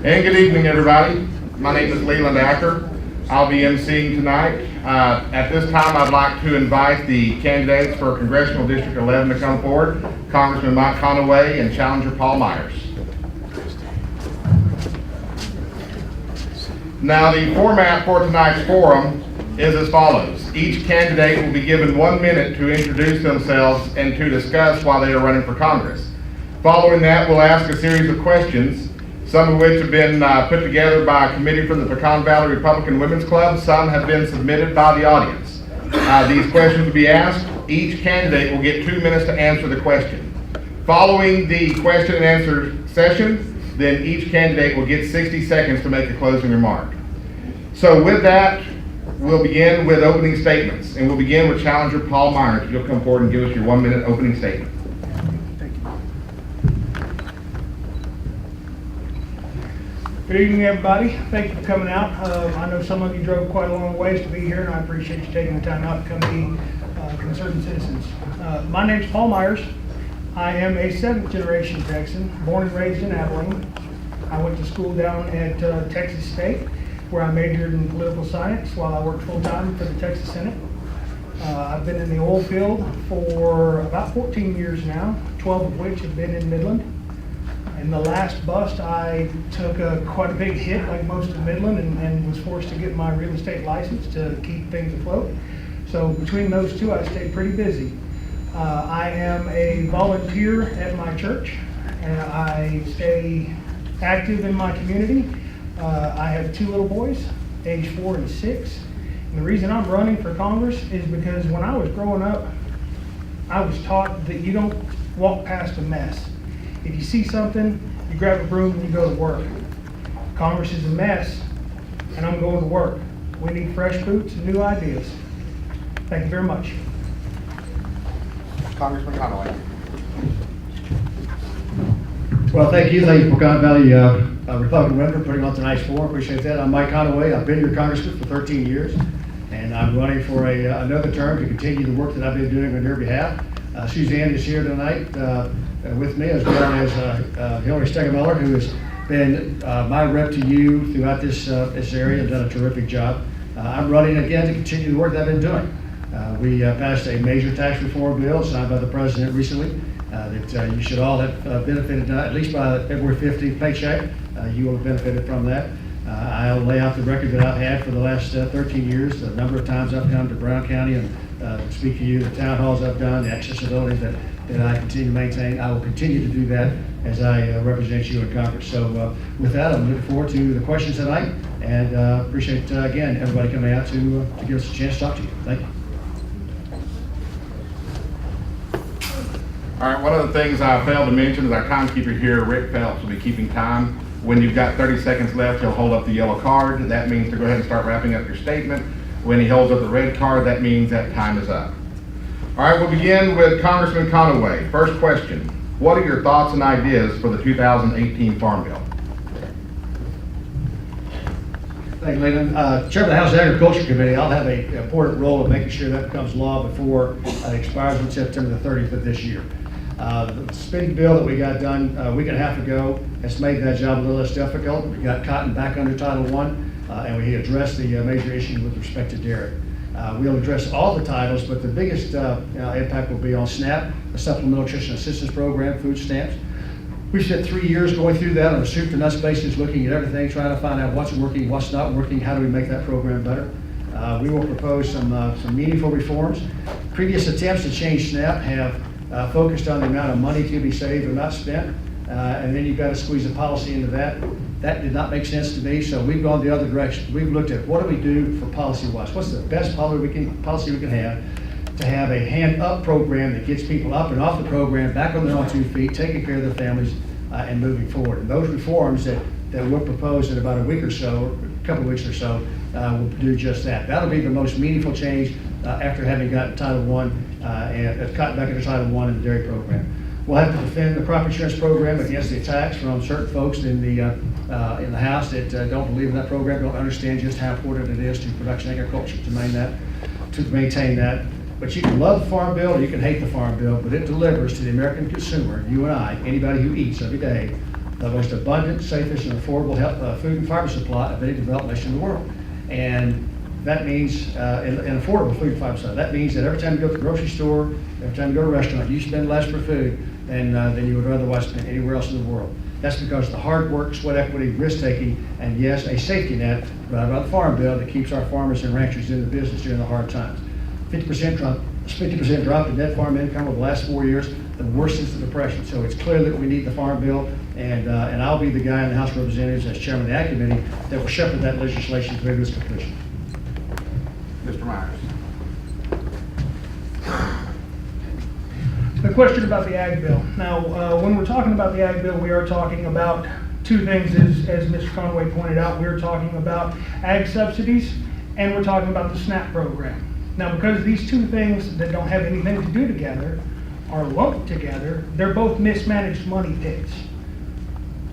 And good evening, everybody. My name is Leland Acker. I'll be emceeing tonight. At this time, I'd like to invite the candidates for Congressional District 11 to come forward, Congressman Mike Conaway and Challenger Paul Myers. Now, the format for tonight's forum is as follows. Each candidate will be given 1 minute to introduce themselves and to discuss why they are running for Congress. Following that, we'll ask a series of questions, some of which have been put together by a committee from the Pecan Valley Republican Women's Club. Some have been submitted by the audience. These questions will be asked. Each candidate will get 2 minutes to answer the question. Following the question and answer session, then each candidate will get 60 seconds to make a closing remark. So with that, we'll begin with opening statements, and we'll begin with Challenger Paul Myers. If you'll come forward and give us your 1 minute opening statement. Good evening, everybody. Thank you for coming out. I know some of you drove quite a long ways to be here, and I appreciate you taking the time out to come be concerned citizens. My name's Paul Myers. I am a 7th generation Texan, born and raised in Abilene. I went to school down at Texas State, where I majored in political science while I worked full-time for the Texas Senate. I've been in the oil field for about 14 years now, 12 of which have been in Midland. In the last bust, I took quite a big hit, like most of Midland, and was forced to get my real estate license to keep things afloat. So between those two, I stayed pretty busy. I am a volunteer at my church, and I stay active in my community. I have 2 little boys, age 4 and 6. And the reason I'm running for Congress is because when I was growing up, I was taught that you don't walk past a mess. If you see something, you grab a broom and you go to work. Congress is a mess, and I'm going to work. We need fresh boots and new ideas. Thank you very much. Congressman Conaway. Well, thank you Pecan Valley Republican Women for putting on tonight's forum. Appreciate that. I'm Mike Conaway. I've been your congressman for 13 years, and I'm running for another term to continue the work that I've been doing on your behalf. Suzanne is here tonight with me, as well as Hillary Stegemeller, who has been my rep to you throughout this area and done a terrific job. I'm running again to continue the work that I've been doing. We passed a major tax reform bill signed by the president recently that you should all have benefited, at least by the February 15th paycheck. You will have benefited from that. I'll lay out the record that I've had for the last 13 years, the number of times I've come to Brown County and speak to you, the town halls I've done, the accessibility that I continue to maintain. I will continue to do that as I represent you in Congress. So with that, I'm looking forward to the questions tonight, and appreciate, again, everybody coming out to give us a chance to talk to you. Thank you. All right, one of the things I failed to mention is our timekeeper here, Rick Phelps, will be keeping time. When you've got 30 seconds left, he'll hold up the yellow card. That means to go ahead and start wrapping up your statement. When he holds up the red card, that means that time is up. All right, we'll begin with Congressman Conaway. First question, what are your thoughts and ideas for the 2018 Farm Bill? Thank you, Leland. Chairman of the House Agriculture Committee, I'll have an important role in making sure that becomes law before it expires on September the 30th of this year. The spending bill that we got done a week and a half ago has made that job a little less difficult. We got cotton back under Title I, and we addressed the major issue with respect to dairy. We'll address all the titles, but the biggest impact will be on SNAP, the Supplemental Nutrition Assistance Program, food stamps. We've spent 3 years going through that on a soup to nuts basis, looking at everything, trying to find out what's working, what's not working, how do we make that program better. We will propose some meaningful reforms. Previous attempts to change SNAP have focused on the amount of money to be saved or not spent, and then you've got to squeeze a policy into that. That did not make sense to me, so we've gone the other direction. We've looked at what do we do for policy-wise? What's the best policy we can have to have a hand-up program that gets people up and off the program, back on their own 2 feet, taking care of their families, and moving forward. And those reforms that we'll propose in about a week or so, a couple of weeks or so, will do just that. That'll be the most meaningful change after having gotten Title I and gotten back into Title I in the dairy program. We'll have to defend the crop insurance program against the attacks from certain folks in the House that don't believe in that program, don't understand just how important it is to production agriculture to maintain that. But you can love the Farm Bill or you can hate the Farm Bill, but it delivers to the American consumer, you and I, anybody who eats every day, the most abundant, safest, and affordable food and fiber supply of any developed nation in the world. And that means, an affordable food and fiber supply. That means that every time you go to the grocery store, every time you go to a restaurant, you spend less for food than you would otherwise spend anywhere else in the world. That's because of the hard work, sweat equity, risk taking, and yes, a safety net provided by the Farm Bill that keeps our farmers and ranchers in the business during the hard times. 50% drop in net farm income over the last 4 years, the worst since the Depression. So it's clear that we need the Farm Bill, and I'll be the guy in the House of Representatives as chairman of the Ag Committee that will shepherd that legislation through to its completion. Mr. Myers. The question about the Ag Bill. Now, when we're talking about the Ag Bill, we are talking about two things, as Mr. Conaway pointed out. We're talking about ag subsidies, and we're talking about the SNAP program. Now, because these two things that don't have anything to do together are lumped together, they're both mismanaged money pits.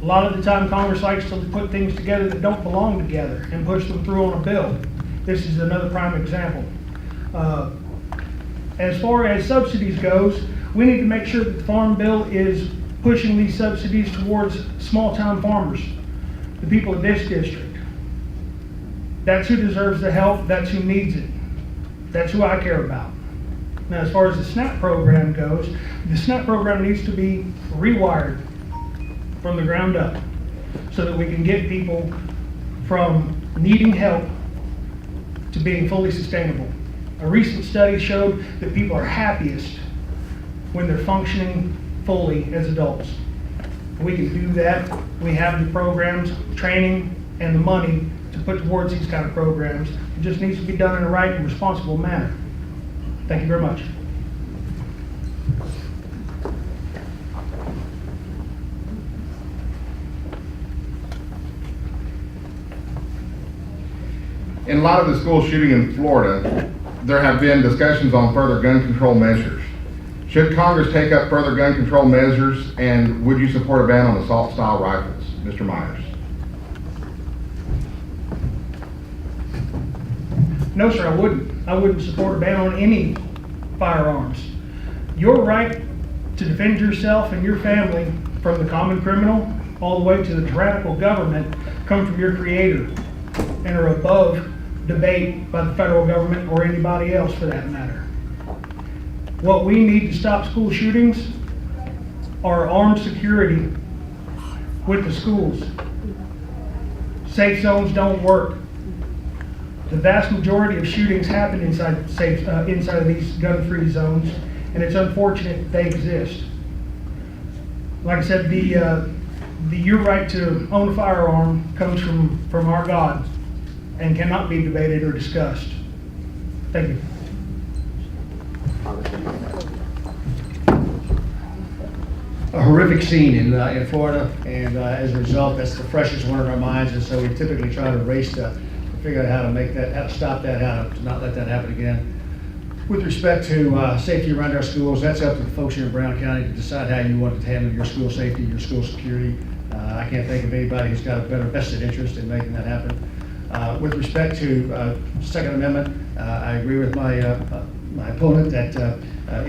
A lot of the time, Congress likes to put things together that don't belong together and push them through on a bill. This is another prime example. As far as subsidies goes, we need to make sure that the Farm Bill is pushing these subsidies towards small-town farmers, the people of this district. That's who deserves the help, that's who needs it. That's who I care about. Now, as far as the SNAP program goes, the SNAP program needs to be rewired from the ground up so that we can get people from needing help to being fully sustainable. A recent study showed that people are happiest when they're functioning fully as adults. We can do that. We have the programs, training, and the money to put towards these kind of programs. It just needs to be done in a right and responsible manner. Thank you very much. In light of the school shooting in Florida, there have been discussions on further gun control measures. Should Congress take up further gun control measures, and would you support a ban on assault-style rifles? Mr. Myers. No, sir, I wouldn't. I wouldn't support a ban on any firearms. Your right to defend yourself and your family from the common criminal all the way to the tyrannical government come from your creator and are above debate by the federal government or anybody else for that matter. What we need to stop school shootings are armed security with the schools. Safe zones don't work. The vast majority of shootings happen inside of these gun-free zones, and it's unfortunate they exist. Like I said, your right to own a firearm comes from our God and cannot be debated or discussed. Thank you. A horrific scene in Florida, and as a result, that's the freshest one in our minds, and so we typically try to race to figure out how to make that, how to stop that, how to not let that happen again. With respect to safety around our schools, that's up to the folks here in Brown County to decide how you want to handle your school safety, your school security. I can't think of anybody who's got a better vested interest in making that happen. With respect to Second Amendment, I agree with my opponent that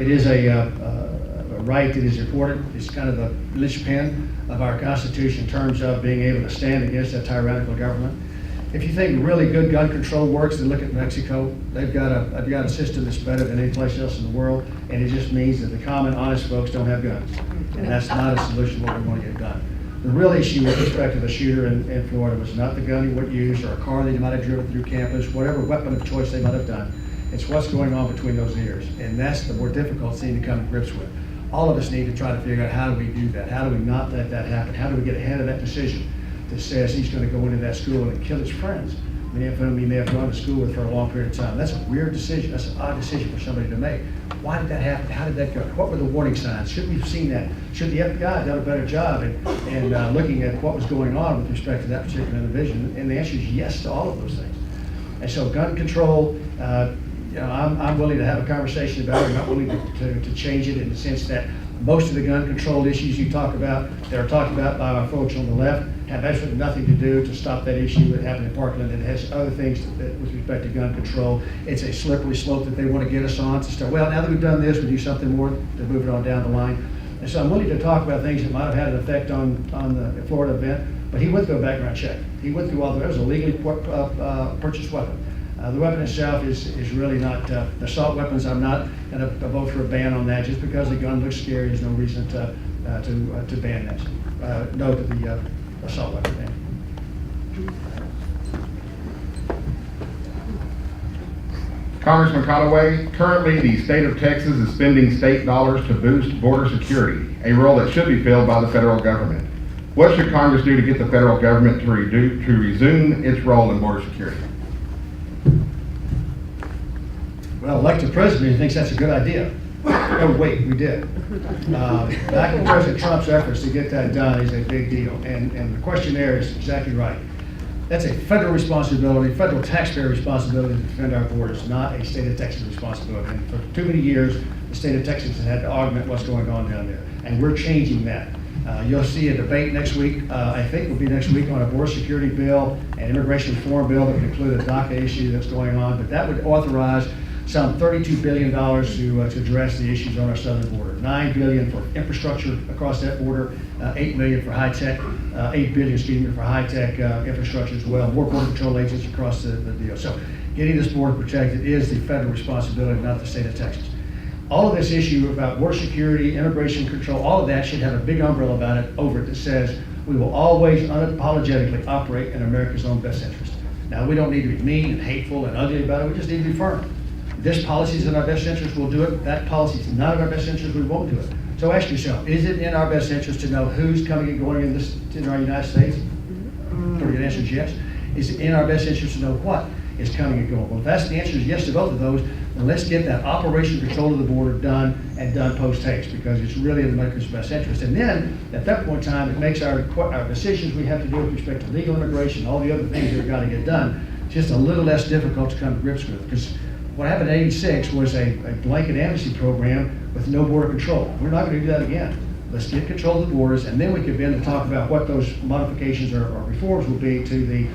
it is a right that is important. It's kind of the linchpin of our Constitution in terms of being able to stand against a tyrannical government. If you think really good gun control works, then look at Mexico. They've got a system that's better than any place else in the world, and it just means that the common, honest folks don't have guns. And that's not a solution to what we want to get done. The real issue with respect to the shooter in Florida was not the gun he would use or a car that he might have driven through campus, whatever weapon of choice they might have done. It's what's going on between those ears, and that's the more difficult thing to come to grips with. All of us need to try to figure out how do we do that? How do we not let that happen? How do we get ahead of that decision that says he's going to go into that school and kill his friends, many of whom he may have gone to school with for a long period of time? That's a weird decision. That's an odd decision for somebody to make. Why did that happen? How did that go? What were the warning signs? Should we have seen that? Should the FBI have done a better job in looking at what was going on with respect to that particular individual? And the answer is yes to all of those things. And so gun control, I'm willing to have a conversation about it. I'm not willing to change it in the sense that most of the gun control issues you talk about, that are talked about by our folks on the left, have absolutely nothing to do to stop that issue that happened in Parkland. It has other things with respect to gun control. It's a slippery slope that they want to get us on to start, well, now that we've done this, we do something more to move it on down the line. And so I'm willing to talk about things that might have had an effect on the Florida event, but he went through a background check. He went through all, there was a legally purchased weapon. The weapon itself is really not, the assault weapons, I'm not going to vote for a ban on that. Just because the gun looks scary, there's no reason to ban that. No to the assault weapon ban. Congressman Conaway, currently the state of Texas is spending state dollars to boost border security, a role that should be filled by the federal government. What should Congress do to get the federal government to resume its role in border security? Well, elected president, he thinks that's a good idea. Oh, wait, we did. Back in President Trump's efforts to get that done is a big deal. And the question there is exactly right. That's a federal responsibility, federal taxpayer responsibility to defend our borders, not a state of Texas responsibility. And for too many years, the state of Texas has had to augment what's going on down there. And we're changing that. You'll see a debate next week, I think will be next week, on a border security bill and immigration reform bill that would include a DACA issue that's going on. But that would authorize some $32 billion to address the issues on our southern border. $9 billion for infrastructure across that border, $8 billion for high-tech, $8 billion, excuse me, for high-tech infrastructure as well, more border control agents across the deal. So getting this border protected is the federal responsibility, not the state of Texas. All of this issue about border security, immigration control, all of that should have a big umbrella about it over it that says we will always unapologetically operate in America's own best interest. Now, we don't need to be mean and hateful and ugly about it. We just need to be firm. This policy is in our best interest, we'll do it. That policy is not in our best interest, we won't do it. So ask yourself, is it in our best interest to know who's coming and going in our United States? The answer is yes. Is it in our best interest to know what is coming and going? Well, if that's the answer is yes to both of those, then let's get that operation control of the border done and done post-haste, because it's really in America's best interest. And then, at that point in time, it makes our decisions we have to do with respect to legal immigration, all the other things that have got to get done, just a little less difficult to come to grips with. Because what happened in '86 was a blanket amnesty program with no border control. We're not going to do that again. Let's get control of the borders, and then we can begin to talk about what those modifications or reforms will be to the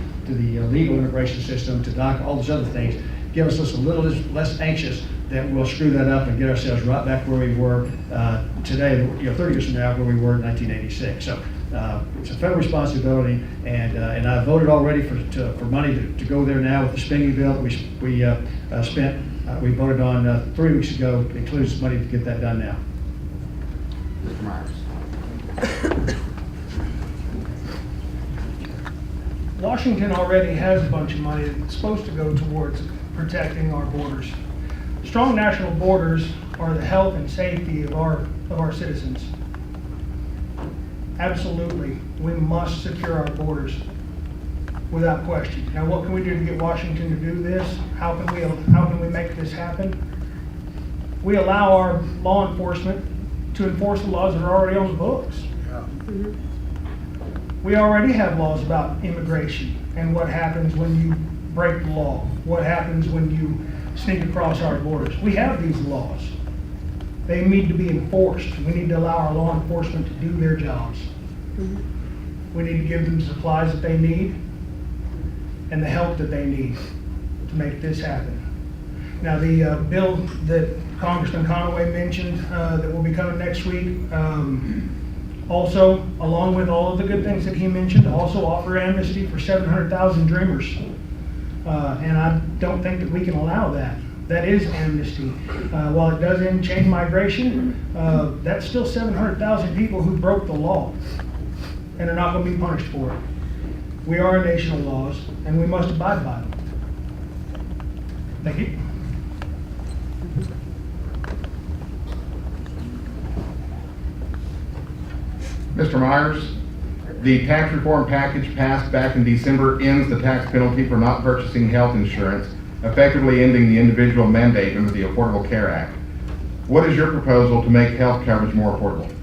legal immigration system, to DACA, all those other things. Give us just a little less anxious that we'll screw that up and get ourselves right back where we were today, 30 years from now, where we were in 1986. So it's a federal responsibility, and I voted already for money to go there now with the spending bill that we spent. We voted on 3 weeks ago. It includes money to get that done now. Mr. Myers. Washington already has a bunch of money that's supposed to go towards protecting our borders. Strong national borders are the health and safety of our citizens. Absolutely, we must secure our borders without question. Now, what can we do to get Washington to do this? How can we make this happen? We allow our law enforcement to enforce the laws that are already on the books. We already have laws about immigration and what happens when you break the law, what happens when you sneak across our borders. We have these laws. They need to be enforced. We need to allow our law enforcement to do their jobs. We need to give them the supplies that they need and the help that they need to make this happen. Now, the bill that Congressman Conaway mentioned that will be coming next week, also, along with all of the good things that he mentioned, also offer amnesty for 700,000 dreamers. And I don't think that we can allow that. That is amnesty. While it does end chain migration, that's still 700,000 people who broke the law and are not going to be punished for it. We are a nation of laws, and we must abide by them. Thank you. Mr. Myers, the tax reform package passed back in December ends the tax penalty for not purchasing health insurance, effectively ending the individual mandate under the Affordable Care Act. What is your proposal to make health coverage more affordable?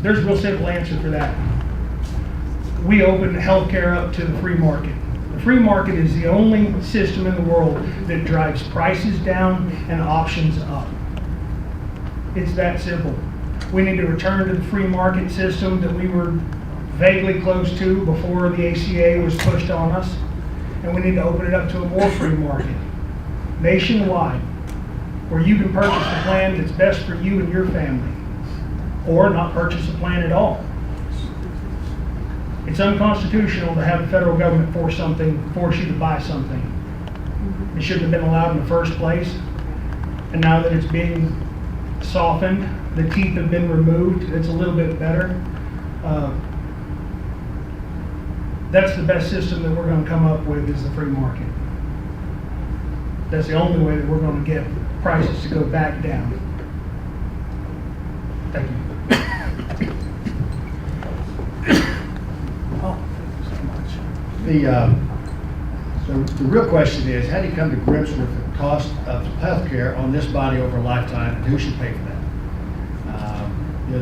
There's a real simple answer for that. We open healthcare up to the free market. The free market is the only system in the world that drives prices down and options up. It's that simple. We need to return to the free market system that we were vaguely close to before the ACA was pushed on us, and we need to open it up to a more free market, nationwide. where you can purchase the plan that's best for you and your family, or not purchase a plan at all. It's unconstitutional to have the federal government force you to buy something. It shouldn't have been allowed in the first place. And now that it's being softened, the teeth have been removed, it's a little bit better. That's the best system that we're going to come up with, is the free market. That's the only way that we're going to get prices to go back down. Thank you. Oh, thank you so much. The real question is, how do you come to grips with the cost of healthcare on this body over a lifetime, and who should pay for that?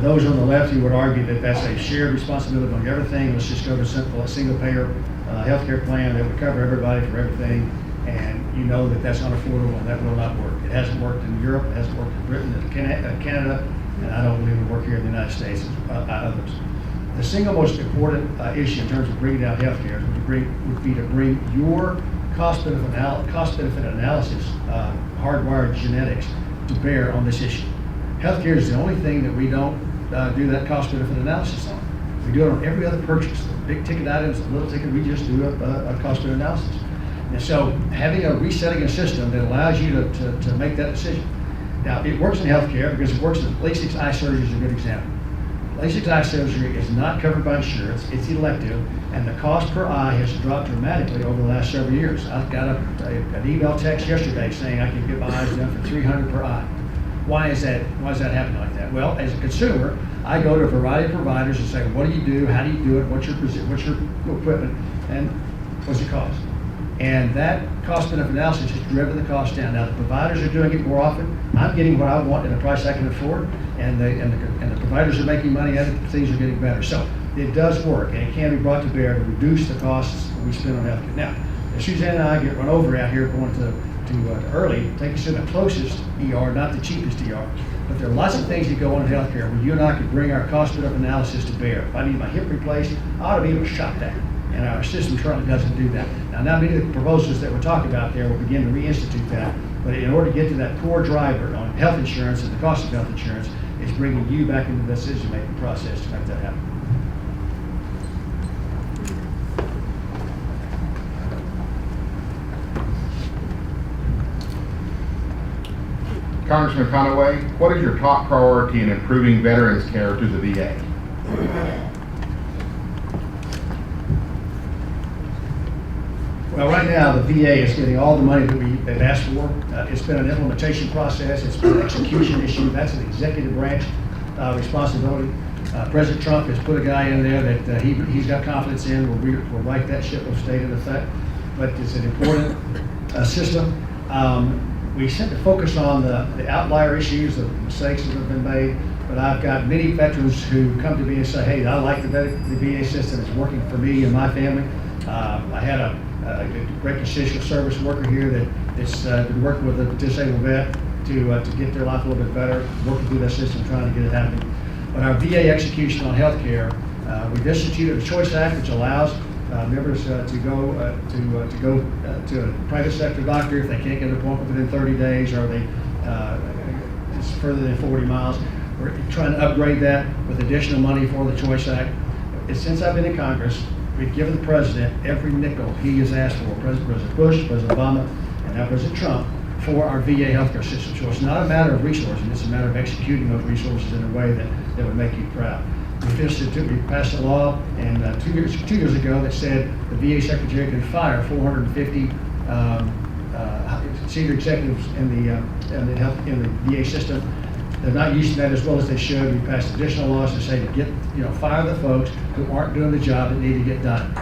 Those on the left who would argue that that's a shared responsibility on everything. Let's just go to a single payer healthcare plan that would cover everybody for everything, and you know that that's unaffordable and that will not work. It hasn't worked in Europe, it hasn't worked in Britain, Canada, and I don't believe it will work here in the United States and others. The single most important issue in terms of bringing down healthcare would be to bring your cost-benefit analysis, hardwired genetics, to bear on this issue. Healthcare is the only thing that we don't do that cost-benefit analysis on. We do it on every other purchase. The big ticket items, the little ticket, we just do a cost-benefit analysis. And so having resetting a system that allows you to make that decision. Now, it works in healthcare because it works in LASIK eye surgery is a good example. LASIK eye surgery is not covered by insurance, it's elective, and the cost per eye has dropped dramatically over the last several years. I got an email text yesterday saying I can get my eyes done for $300 per eye. Why is that happening like that? Well, as a consumer, I go to a variety of providers and say, what do you do? How do you do it? What's your equipment? And what's it cost? And that cost-benefit analysis has driven the cost down. Now, the providers are doing it more often. I'm getting what I want at a price I can afford, and the providers are making money at it. Things are getting better. So it does work, and it can be brought to bear to reduce the costs that we spend on healthcare. Now, if Suzanne and I get run over out here going to early, take us to the closest ER, not the cheapest ER. But there are lots of things that go on in healthcare where you and I could bring our cost-benefit analysis to bear. If I need my hip replaced, I ought to be able to shop that. And our system currently doesn't do that. Now, not many of the proposals that we're talking about there will begin to reinstitute that. But in order to get to that core driver on health insurance and the cost of health insurance, is bringing you back into the decision-making process to make that happen. Congressman Conaway, what is your top priority in improving veterans care through the VA? Well, right now, the VA is getting all the money that they've asked for. It's been an implementation process. It's been an execution issue. That's an executive branch responsibility. President Trump has put a guy in there that he's got confidence in. We'll right that ship will stay in effect. But it's an important system. We tend to focus on the outlier issues, the mistakes that have been made. But I've got many veterans who come to me and say, hey, I like the VA system. It's working for me and my family. I had a great constitutional service worker here that's been working with a disabled vet to get their life a little bit better, working through that system, trying to get it happening. But our VA execution on health care, we've instituted a Choice Act which allows members to go to a private sector doctor if they can't get an appointment within 30 days or it's further than 40 miles. We're trying to upgrade that with additional money for the Choice Act. Since I've been in Congress, we've given the president every nickel he has asked for, President Bush, President Obama, and now President Trump, for our VA healthcare system. So it's not a matter of resources, it's a matter of executing those resources in a way that would make you proud. We passed a law and 2 years ago that said the VA secretary can fire 450 senior executives in the VA system. They're not using that as well as they should. We passed additional laws to say to fire the folks who aren't doing the job that need to get done,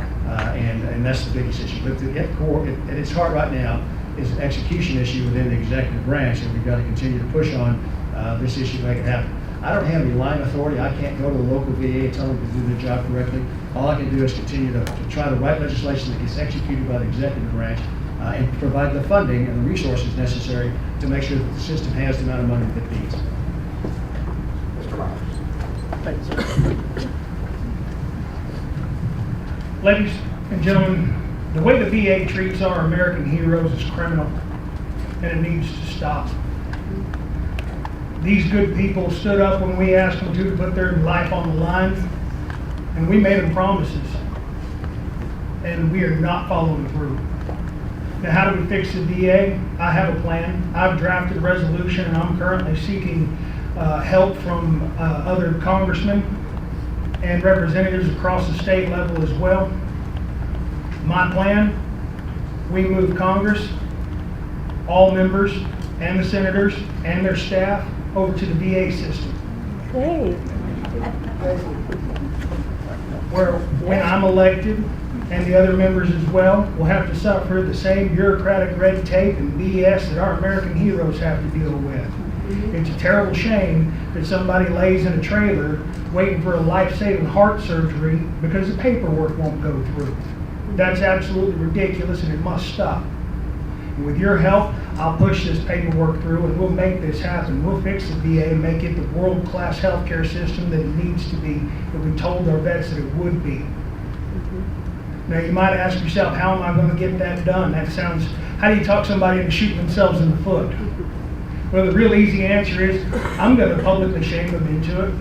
and that's the biggest issue. But at core, at its heart right now, is an execution issue within the executive branch, and we've got to continue to push on this issue to make it happen. I don't have any line authority. I can't go to the local VA and tell them to do their job correctly. All I can do is continue to try to write legislation that gets executed by the executive branch and provide the funding and the resources necessary to make sure that the system has the amount of money that it needs. Mr. Myers. Thanks. Ladies and gentlemen, the way the VA treats our American heroes is criminal, and it needs to stop. These good people stood up when we asked them to put their life on the line, and we made them promises. And we are not following through. Now, how do we fix the DA? I have a plan. I've drafted a resolution, and I'm currently seeking help from other congressmen and representatives across the state level as well. My plan, we move Congress, all members, and the senators and their staff over to the VA system. Great. Where when I'm elected, and the other members as well, will have to suffer the same bureaucratic red tape and BS that our American heroes have to deal with. It's a terrible shame that somebody lays in a trailer waiting for a life-saving heart surgery because the paperwork won't go through. That's absolutely ridiculous, and it must stop. And with your help, I'll push this paperwork through, and we'll make this happen. We'll fix the VA and make it the world-class healthcare system that it needs to be, that we told our vets that it would be. Now, you might ask yourself, how am I going to get that done? That sounds, how do you talk somebody into shooting themselves in the foot? Well, the real easy answer is, I'm going to publicly shame them into it.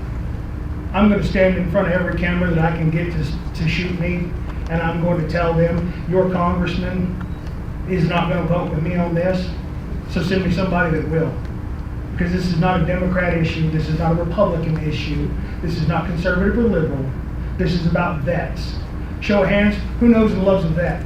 I'm going to stand in front of every camera that I can get to shoot me, and I'm going to tell them, your congressman is not going to vote with me on this, so send me somebody that will. Because this is not a Democrat issue, this is not a Republican issue, this is not conservative or liberal, this is about vets. Show of hands, who knows and loves a vet?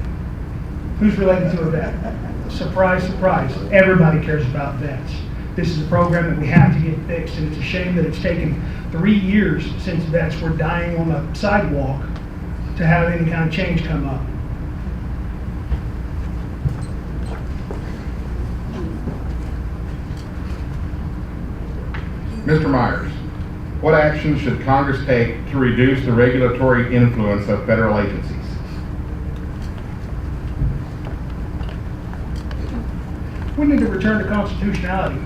Who's related to a vet? Surprise, surprise, everybody cares about vets. This is a program that we have to get fixed, and it's a shame that it's taken 3 years since vets were dying on the sidewalk to have any kind of change come up. Mr. Myers, what actions should Congress take to reduce the regulatory influence of federal agencies? We need to return to constitutionality.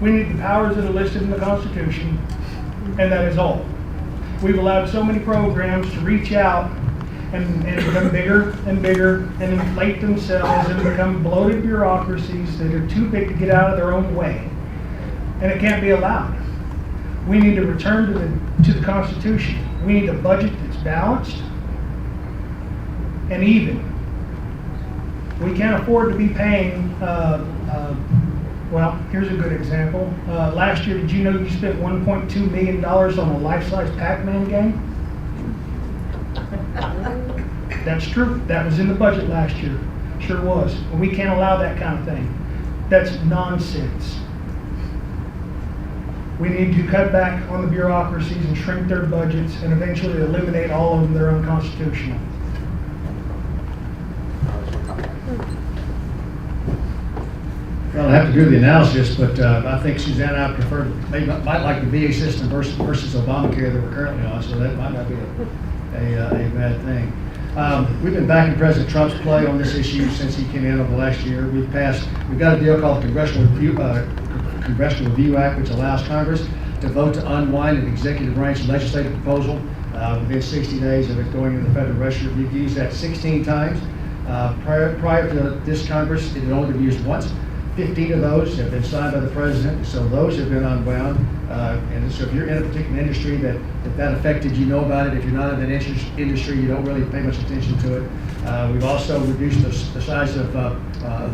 We need the powers that are listed in the Constitution, and that is all. We've allowed so many programs to reach out and become bigger and bigger and inflate themselves and become bloated bureaucracies that are too big to get out of their own way. And it can't be allowed. We need to return to the Constitution. We need a budget that's balanced and even. We can't afford to be paying, well, here's a good example. Last year, did you know you spent $1.2 million on a life-size Pac-Man game? That's true. That was in the budget last year. Sure was. And we can't allow that kind of thing. That's nonsense. We need to cut back on the bureaucracies and shrink their budgets and eventually eliminate all of them that are unconstitutional. Well, I'll have to do the analysis, but I think Suzanne and I prefer, might like the VA system versus Obamacare that we're currently on, so that might not be a bad thing. We've been backing President Trump's play on this issue since he came in over the last year. We've got a deal called the Congressional Review Act, which allows Congress to vote to unwind an executive branch legislative proposal within 60 days of it going into the Federal Register. We've used that 16 times. Prior to this Congress, it had only been used once. 15 of those have been signed by the president, so those have been unwound. And so if you're in a particular industry that affected, you know about it. If you're not in that industry, you don't really pay much attention to it. We've also reduced the size of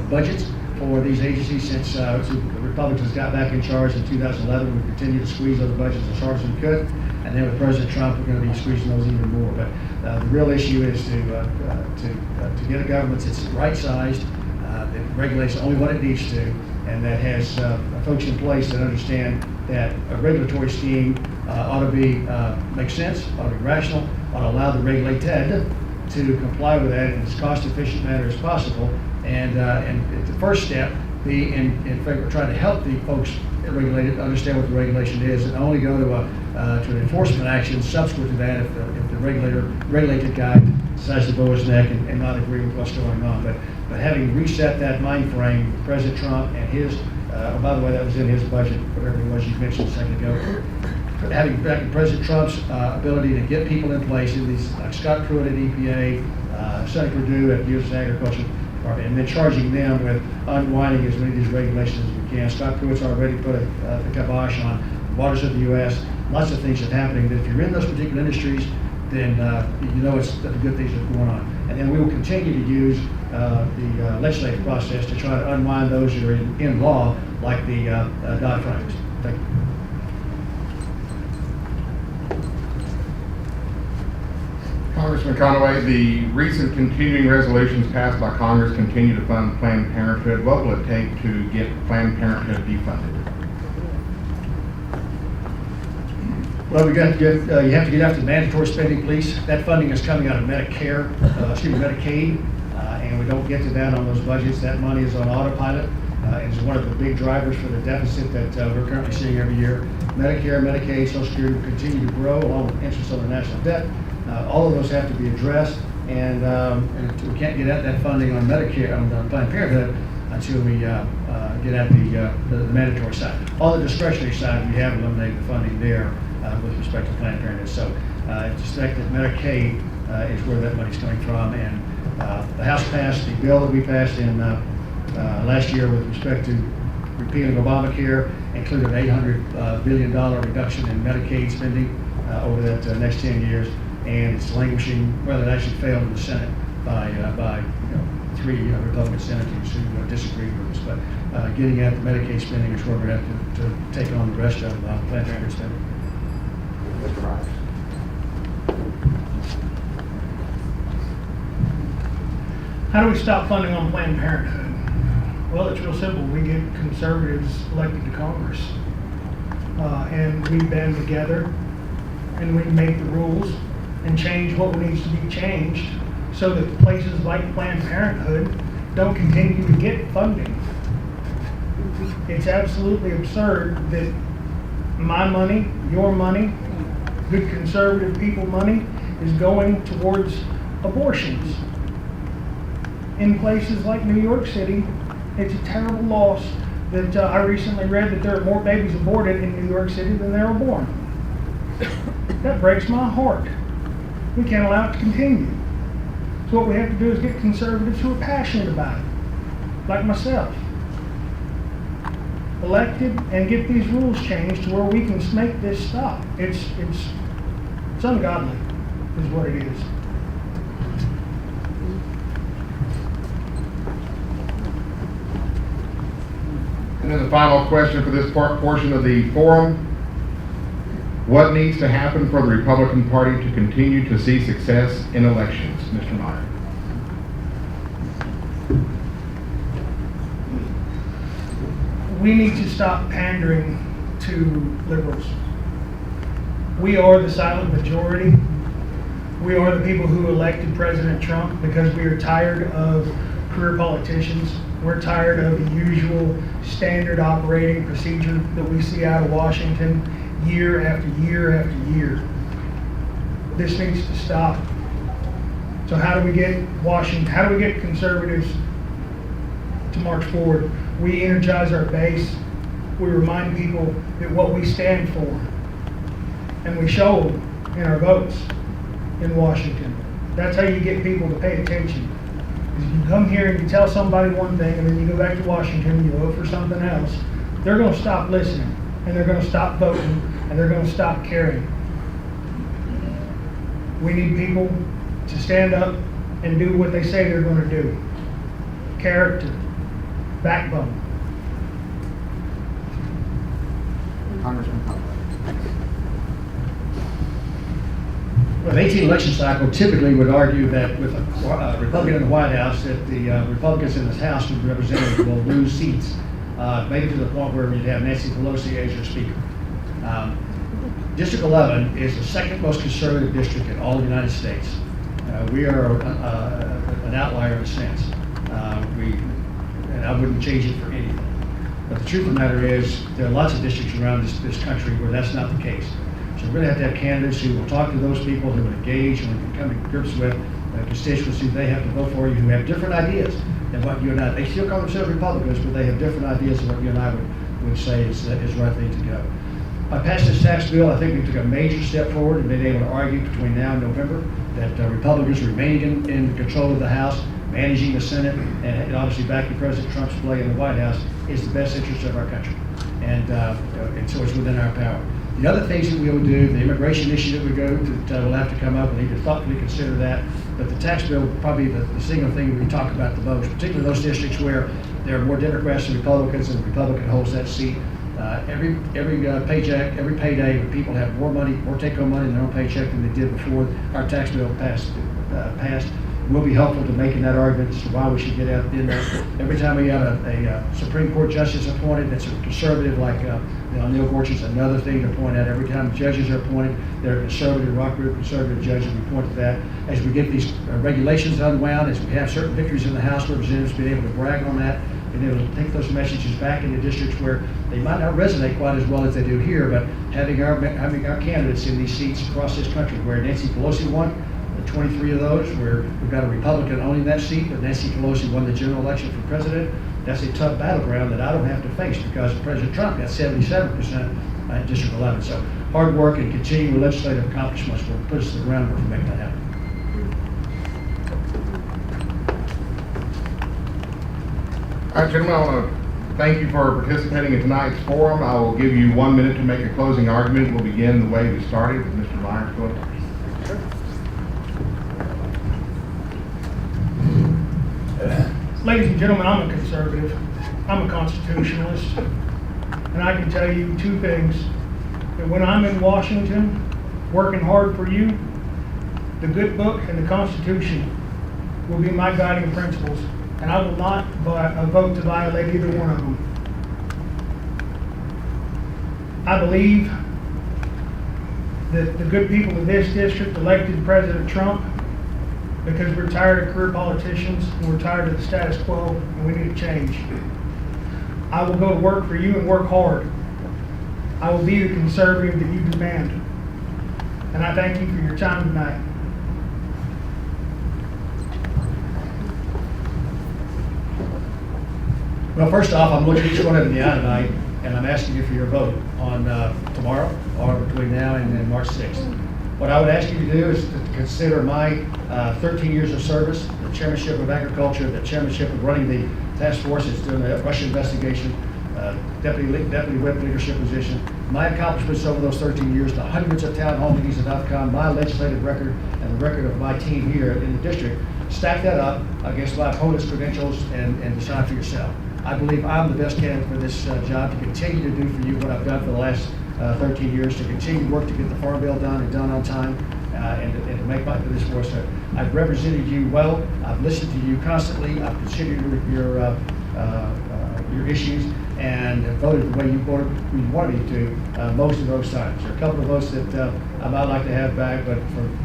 budgets for these agencies since the Republicans got back in charge in 2011. We continued to squeeze those budgets as hard as we could. And then with President Trump, we're going to be squeezing those even more. But the real issue is to get a government that's right-sized, that regulates only what it needs to, and that has folks in place that understand that a regulatory scheme ought to be make sense, ought to be rational, ought to allow the regulated to comply with that in as cost-efficient manner as possible. And the first step be in favor of trying to help the folks regulated understand what the regulation is, and only go to an enforcement action subsequent to that if the regulated guy decides to blow his neck and not agree with what's going on. But having reset that mind frame, President Trump and his, by the way, that was in his budget, whatever it was you mentioned a second ago, having President Trump's ability to get people in place, in these like Scott Pruitt at EPA, Senator Perdue at U.S. Agriculture, department, and then charging them with unwinding as many of these regulations as we can. Scott Pruitt's already put the kibosh on waters of the U.S., lots of things that are happening, that if you're in those particular industries, then you know it's the good things that are going on. And then we will continue to use the legislative process to try to unwind those that are in law, like the Dodd-Frank. Thank you. Congressman Conaway, the recent continuing resolutions passed by Congress continue to fund Planned Parenthood. What will it take to get Planned Parenthood defunded? Well, you have to get after the mandatory spending police. That funding is coming out of Medicaid, and we don't get to that on those budgets. That money is on autopilot. It's one of the big drivers for the deficit that we're currently seeing every year. Medicare, Medicaid, Social Security will continue to grow along with interest on the national debt. All of those have to be addressed, and we can't get at that funding on Medicare, on Planned Parenthood, until we get at the mandatory side. On the discretionary side, we have eliminated the funding there with respect to Planned Parenthood. So it's suspect that Medicaid is where that money's coming from, and the House passed the bill that we passed in last year with respect to repealing Obamacare, included an $800 billion reduction in Medicaid spending over that next 10 years. And it's languishing, well, it actually failed in the Senate by 3 Republican senators who disagreed with us. But getting at the Medicaid spending is where we have to take on the rest of Planned Parenthood spending. Mr. Myers. How do we stop funding on Planned Parenthood? Well, it's real simple. We get conservatives elected to Congress, and we band together, and we make the rules and change what needs to be changed so that places like Planned Parenthood don't continue to get funding. It's absolutely absurd that my money, your money, good conservative people money is going towards abortions. In places like New York City, it's a terrible loss that I recently read that there are more babies aborted in New York City than there are born. That breaks my heart. We can't allow it to continue. So what we have to do is get conservatives who are passionate about it, like myself, elected, and get these rules changed to where we can make this stop. It's ungodly, is what it is. And then the final question for this portion of the forum. What needs to happen for the Republican Party to continue to see success in elections? Mr. Meyer. We need to stop pandering to liberals. We are the silent majority. We are the people who elected President Trump because we are tired of career politicians. We're tired of the usual standard operating procedure that we see out of Washington year after year after year. This needs to stop. So how do we get Washington, how do we get conservatives to march forward? We energize our base. We remind people that what we stand for, and we show them in our votes in Washington. That's how you get people to pay attention. If you come here and you tell somebody one thing and then you go back to Washington and you vote for something else, they're going to stop listening, and they're going to stop voting, and they're going to stop caring. We need people to stand up and do what they say they're going to do. Character, backbone. Congressman Conaway. Well, the 18 election cycle typically would argue that with a Republican in the White House, that the Republicans in this House of Representatives will lose seats, maybe to the point where you'd have Nancy Pelosi as your speaker. District 11 is the second most conservative district in all the United States. We are an outlier in a sense. And I wouldn't change it for anything. But the truth of the matter is, there are lots of districts around this country where that's not the case. So we're going to have candidates who will talk to those people, who will engage, and who can come to grips with constituents who they have to vote for you, who have different ideas than what you and I. They still call themselves Republicans, but they have different ideas than what you and I would say is the right thing to go. By passing this tax bill, I think we took a major step forward in being able to argue between now and November that Republicans remaining in control of the House managing the Senate, and obviously backing President Trump's play in the White House is the best interest of our country. And so it's within our power. The other things that we will do, the immigration issue that we go to, will have to come up. We need to thoughtfully consider that. But the tax bill, probably the single thing we talk about the most, particularly those districts where there are more Democrats than Republicans, and the Republican holds that seat. Every paycheck, every payday, when people have more money, more take-home money in their own paycheck than they did before our tax bill passed, will be helpful to making that argument as to why we should get out in there. Every time we have a Supreme Court justice appointed that's a conservative, like Neil Gorsuch's another thing to point out. Every time judges are appointed, they're conservative, rock group conservative judges. We point to that. As we get these regulations unwound, as we have certain victories in the House of Representatives, being able to brag on that, being able to take those messages back into districts where they might not resonate quite as well as they do here, but having our candidates in these seats across this country, where Nancy Pelosi won, 23 of those, where we've got a Republican owning that seat, but Nancy Pelosi won the general election for president. That's a tough battleground that I don't have to face because President Trump got 77% in District 11. So hard work and continuing legislative accomplishments will put us to the groundwork for making that happen. All right, gentlemen, I want to thank you for participating in tonight's forum. I will give you 1 minute to make a closing argument. We'll begin the way we started with Mr. Myers. Go ahead. Ladies and gentlemen, I'm a conservative. I'm a constitutionalist. And I can tell you two things. That when I'm in Washington, working hard for you, the good book and the Constitution will be my guiding principles. And I will not vote to violate either one of them. I believe that the good people of this district elected President Trump because we're tired of career politicians and we're tired of the status quo and we need a change. I will go to work for you and work hard. I will be the conservative that you demand. And I thank you for your time tonight. Well, first off, I'm looking each one of them in the eye tonight, and I'm asking you for your vote on tomorrow or between now and March 6th. What I would ask you to do is to consider my 13 years of service, the chairmanship of agriculture, the chairmanship of running the task force that's doing the Russia investigation, deputy whip leadership position, my accomplishments over those 13 years, the hundreds of town hall meetings that I've come, my legislative record, and the record of my team here in the district. Stack that up against my opponent's credentials and decide for yourself. I believe I'm the best candidate for this job to continue to do for you what I've done for the last 13 years, to continue to work to get the Farm Bill done and done on time, and to make this for us. I've represented you well. I've listened to you constantly. I've considered your issues and voted the way you wanted me to most of those times. There are a couple of votes that I might like to have back, but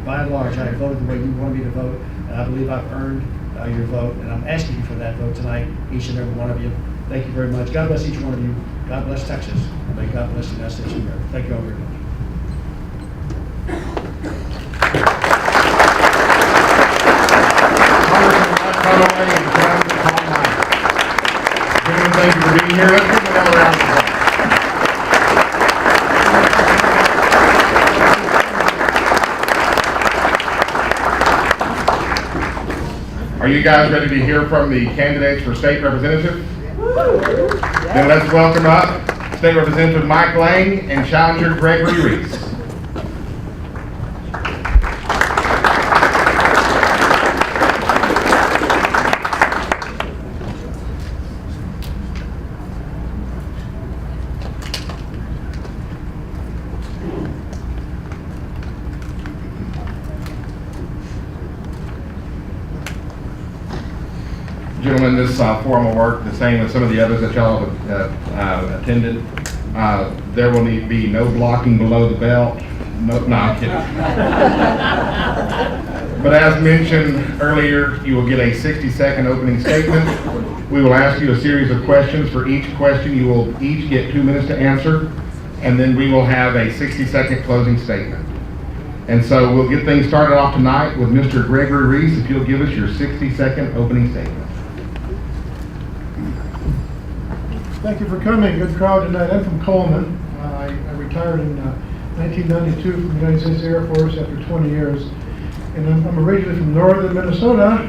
by and large, I voted the way you wanted me to vote, and I believe I've earned your vote, and I'm asking you for that vote tonight, each and every one of you. Thank you very much. God bless each one of you. God bless Texas. And may God bless the United States of America. Thank you all very much. Conaway and Congressman. Gentlemen, thank you for being here. Let's give them another round of applause. Are you guys ready to hear from the candidates for state representative? Then let's welcome up State Representative Mike Lang and Challenger Gregory Risse. Gentlemen, this forum will work the same as some of the others that y'all have attended. There will need to be no blocking below the belt. No, I'm kidding. But as mentioned earlier, you will get a 60-second opening statement. We will ask you a series of questions. For each question, you will each get 2 minutes to answer, and then we will have a 60-second closing statement. And so we'll get things started off tonight with Mr. Gregory Risse, if you'll give us your 60-second opening statement. Thank you for coming. Good crowd tonight. I'm from Coleman. I retired in 1992 from the United States Air Force after 20 years. And I'm originally from northern Minnesota,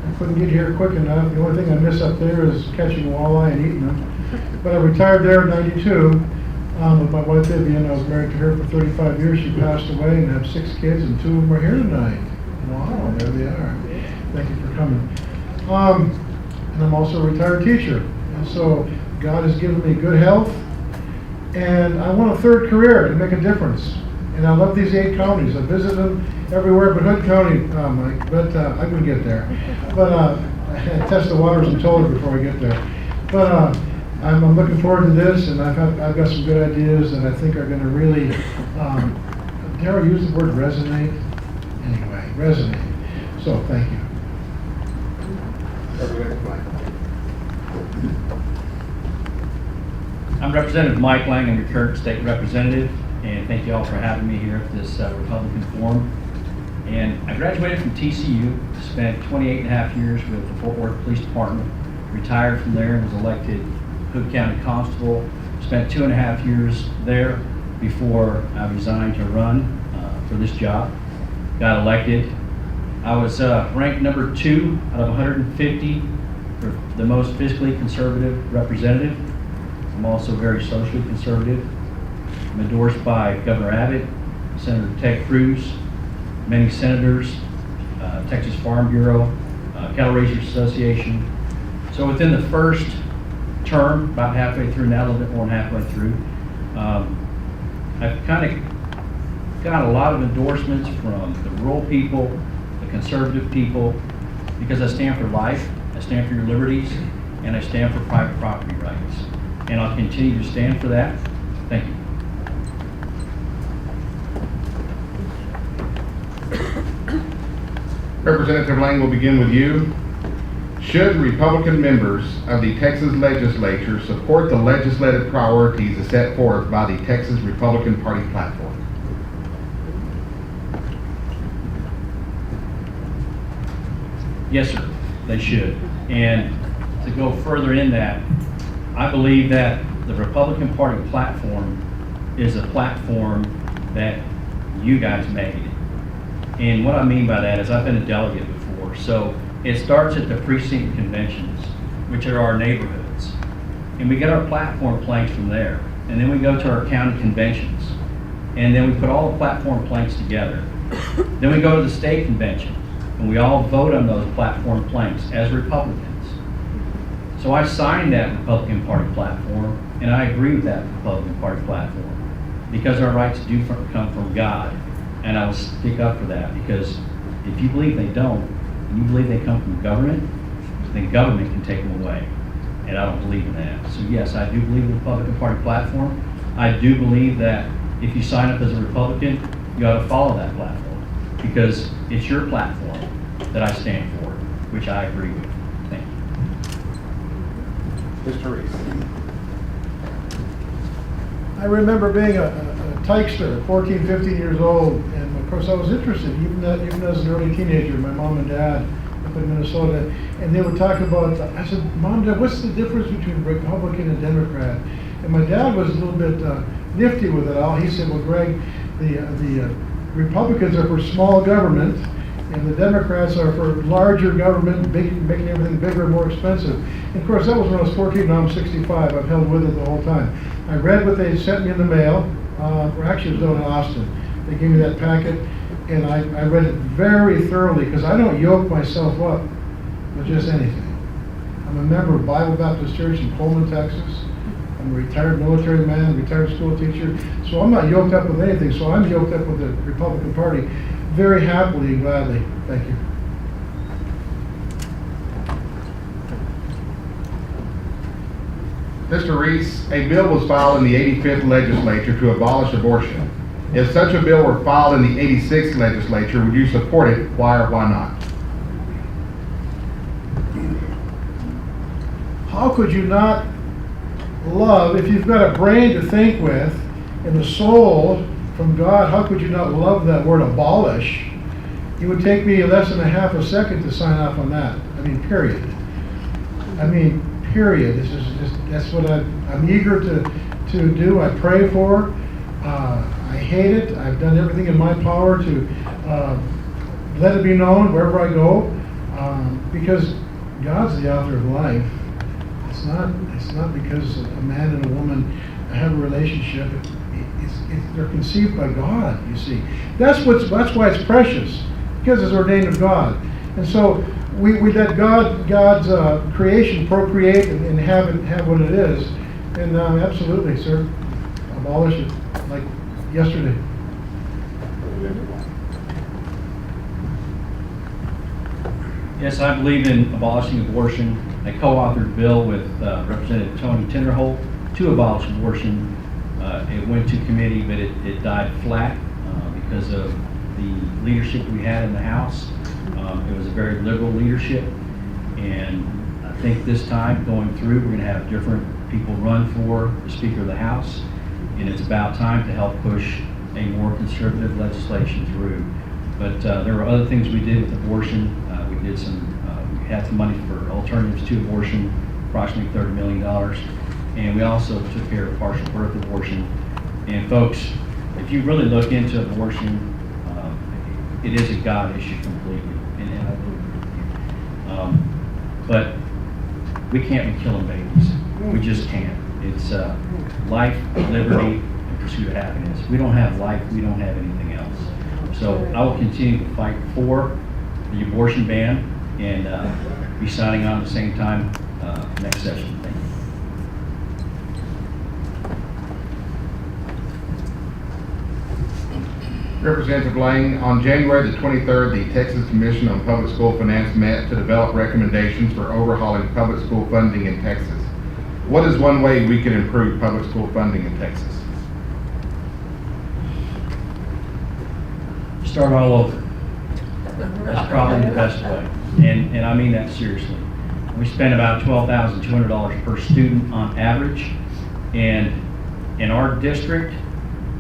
I couldn't get here quick enough. The only thing I miss up there is catching walleye and eating them. But I retired there in '92 with my wife Vivian. I was married to her for 35 years. She passed away and I have 6 kids, and 2 of them are here tonight. Wow, there they are. Thank you for coming. And I'm also a retired teacher. And so God has given me good health. And I want a third career to make a difference. And I love these 8 counties. I visit them everywhere but Hood County, Mike, but I'm going to get there. But I test the waters in Toller before I get there. But I'm looking forward to this, and I've got some good ideas that I think are going to really, dare I use the word resonate? Anyway, resonate. So thank you. I'm Representative Mike Lang, I'm your current state representative, and thank you all for having me here at this Republican Forum. And I graduated from TCU, spent 28 and a half years with the Fort Worth Police Department, retired from there and was elected Hood County Constable, spent 2.5 years there before I resigned to run for this job, got elected. I was ranked number 2 out of 150 for the most fiscally conservative representative. I'm also very socially conservative. I'm endorsed by Governor Abbott, Senator Ted Cruz, many senators, Texas Farm Bureau, Cattle Raisers Association. So within the first term, about halfway through now, a little bit more than halfway through, I've kind of got a lot of endorsements from the rural people, the conservative people, because I stand for life, I stand for your liberties, and I stand for private property rights. And I'll continue to stand for that. Thank you. Representative Lang, will begin with you. Should Republican members of the Texas legislature support the legislative priorities as set forth by the Texas Republican Party platform? Yes, sir, they should. And to go further in that, I believe that the Republican Party platform is a platform that you guys made. And what I mean by that is I've been a delegate before. So it starts at the precinct conventions, which are our neighborhoods. And we get our platform planks from there. And then we go to our county conventions. And then we put all the platform planks together. Then we go to the state convention. And we all vote on those platform planks as Republicans. So I signed that Republican Party platform, and I agree with that Republican Party platform because our rights do come from God, and I will stick up for that because if you believe they don't, and you believe they come from government, then government can take them away, and I don't believe in that. So yes, I do believe in the Republican Party platform. I do believe that if you sign up as a Republican, you ought to follow that platform because it's your platform that I stand for, which I agree with. Thank you. Mr. Risse. I remember being a tykester, 14, 15 years old, and of course I was interested, even as an early teenager. My mom and dad up in Minnesota, and they would talk about, I said, Mom, Dad, what's the difference between Republican and Democrat? And my dad was a little bit nifty with it all. He said, well, Greg, the Republicans are for small government, and the Democrats are for larger government, making everything bigger and more expensive. And of course, that was when I was 14, now I'm 65. I've held with it the whole time. I read what they sent me in the mail, or actually it was down in Austin. They gave me that packet, and I read it very thoroughly, because I don't yoke myself up with just anything. I'm a member of Bible Baptist Church in Coleman, Texas. I'm a retired military man, retired school teacher, so I'm not yoked up with anything, so I'm yoked up with the Republican Party very happily and gladly. Thank you. Mr. Risse, a bill was filed in the 85th legislature to abolish abortion. If such a bill were filed in the 86th legislature, would you support it? Why or why not? How could you not love, if you've got a brain to think with and a soul from God, how could you not love that word abolish? It would take me less than a half a second to sign off on that. I mean, period. I mean, period. This is just, that's what I'm eager to do. I pray for. I hate it. I've done everything in my power to let it be known wherever I go. Because God's the author of life. It's not because a man and a woman have a relationship. They're conceived by God, you see. That's why it's precious, because it's ordained of God. And so we let God's creation procreate and have what it is. And absolutely, sir, abolish it like yesterday. Yes, I believe in abolishing abortion. I co-authored a bill with Representative Tony Tinderholt to abolish abortion. It went to committee, but it died flat because of the leadership we had in the House. It was a very liberal leadership, and I think this time going through, we're going to have different people run for the Speaker of the House, and it's about time to help push a more conservative legislation through. But there were other things we did with abortion. We had some money for alternatives to abortion, approximately $30 million. And we also took care of partial birth abortion. And folks, if you really look into abortion, it is a God issue completely. And I believe with you. But we can't be killing babies. We just can't. It's life, liberty, and pursuit of happiness. We don't have life, we don't have anything else. So I will continue to fight for the abortion ban and be signing on at the same time next session. Thank you. Representative Lang, on January the 23rd, the Texas Commission on Public School Finance met to develop recommendations for overhauling public school funding in Texas. What is one way we can improve public school funding in Texas? Start all over. That's probably the best way. And I mean that seriously. We spend about $12,200 per student on average. And in our district,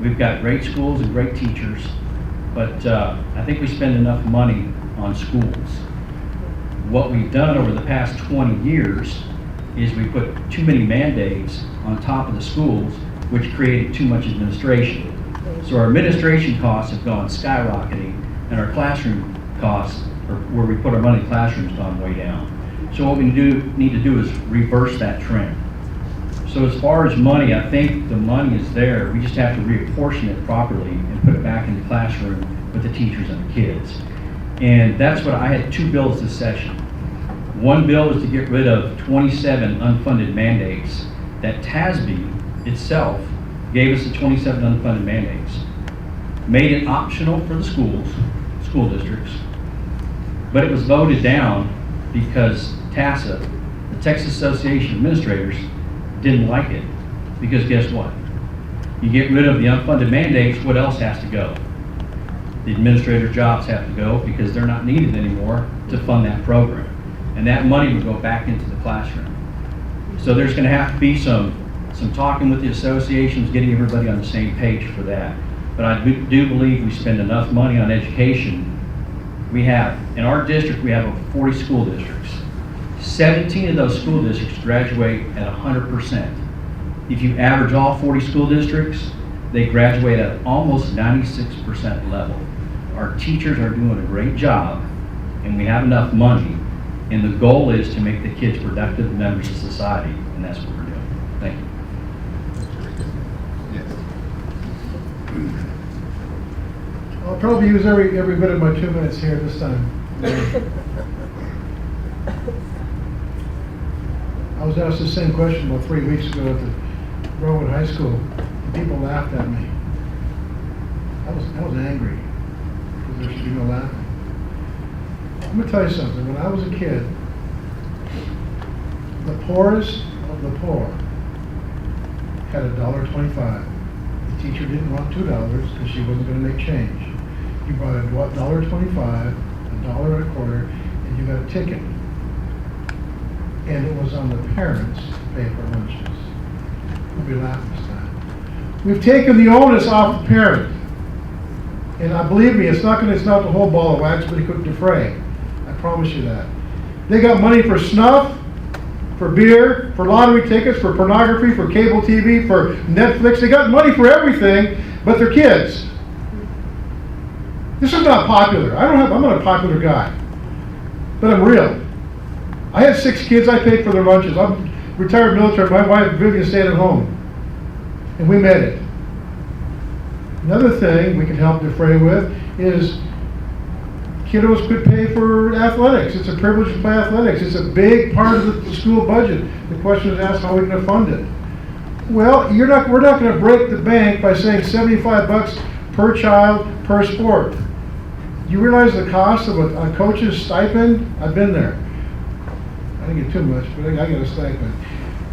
we've got great schools and great teachers, but I think we spend enough money on schools. What we've done over the past 20 years is we put too many mandates on top of the schools, which created too much administration. So our administration costs have gone skyrocketing, and our classroom costs, or where we put our money in classrooms, gone way down. So what we need to do is reverse that trend. So as far as money, I think the money is there. We just have to reapportion it properly and put it back in the classroom with the teachers and the kids. And that's what I had two bills this session. One bill is to get rid of 27 unfunded mandates that TASB itself gave us the 27 unfunded mandates. Made it optional for the schools, school districts, but it was voted down because TASA, the Texas Association of Administrators, didn't like it. Because guess what? You get rid of the unfunded mandates, what else has to go? The administrator jobs have to go because they're not needed anymore to fund that program. And that money would go back into the classroom. So there's going to have to be some talking with the associations, getting everybody on the same page for that. But I do believe we spend enough money on education. We have, in our district, we have over 40 school districts. 17 of those school districts graduate at 100%. If you average all 40 school districts, they graduate at almost 96% level. Our teachers are doing a great job, and we have enough money, and the goal is to make the kids productive members of society, and that's what we're doing. Thank you. I'll probably use every bit of my 2 minutes here this time. I was asked the same question about 3 weeks ago at the Brownwood High School. People laughed at me. I was angry because there should be no laughing. I'm going to tell you something. When I was a kid, the poorest of the poor had $1.25. The teacher didn't want $2 because she wasn't going to make change. You bought a $1.25, $1.25, and you got a ticket. And it was on the parents to pay for lunches. We'll be laughing this time. We've taken the onus off the parent. And believe me, it's not the whole ball of wax, but it could defray. I promise you that. They got money for snuff, for beer, for lottery tickets, for pornography, for cable TV, for Netflix. They got money for everything, but they're kids. This is not popular. I'm not a popular guy. but I'm real. I have 6 kids, I paid for their lunches. I'm retired military, my wife Vivian stayed at home. And we made it. Another thing we can help defray with is kiddos could pay for athletics. It's a privilege to play athletics. It's a big part of the school budget. The question is asked how we're going to fund it. Well, we're not going to break the bank by saying $75 per child per sport. You realize the cost of a coach's stipend? I've been there. I didn't get too much, but I got a stipend.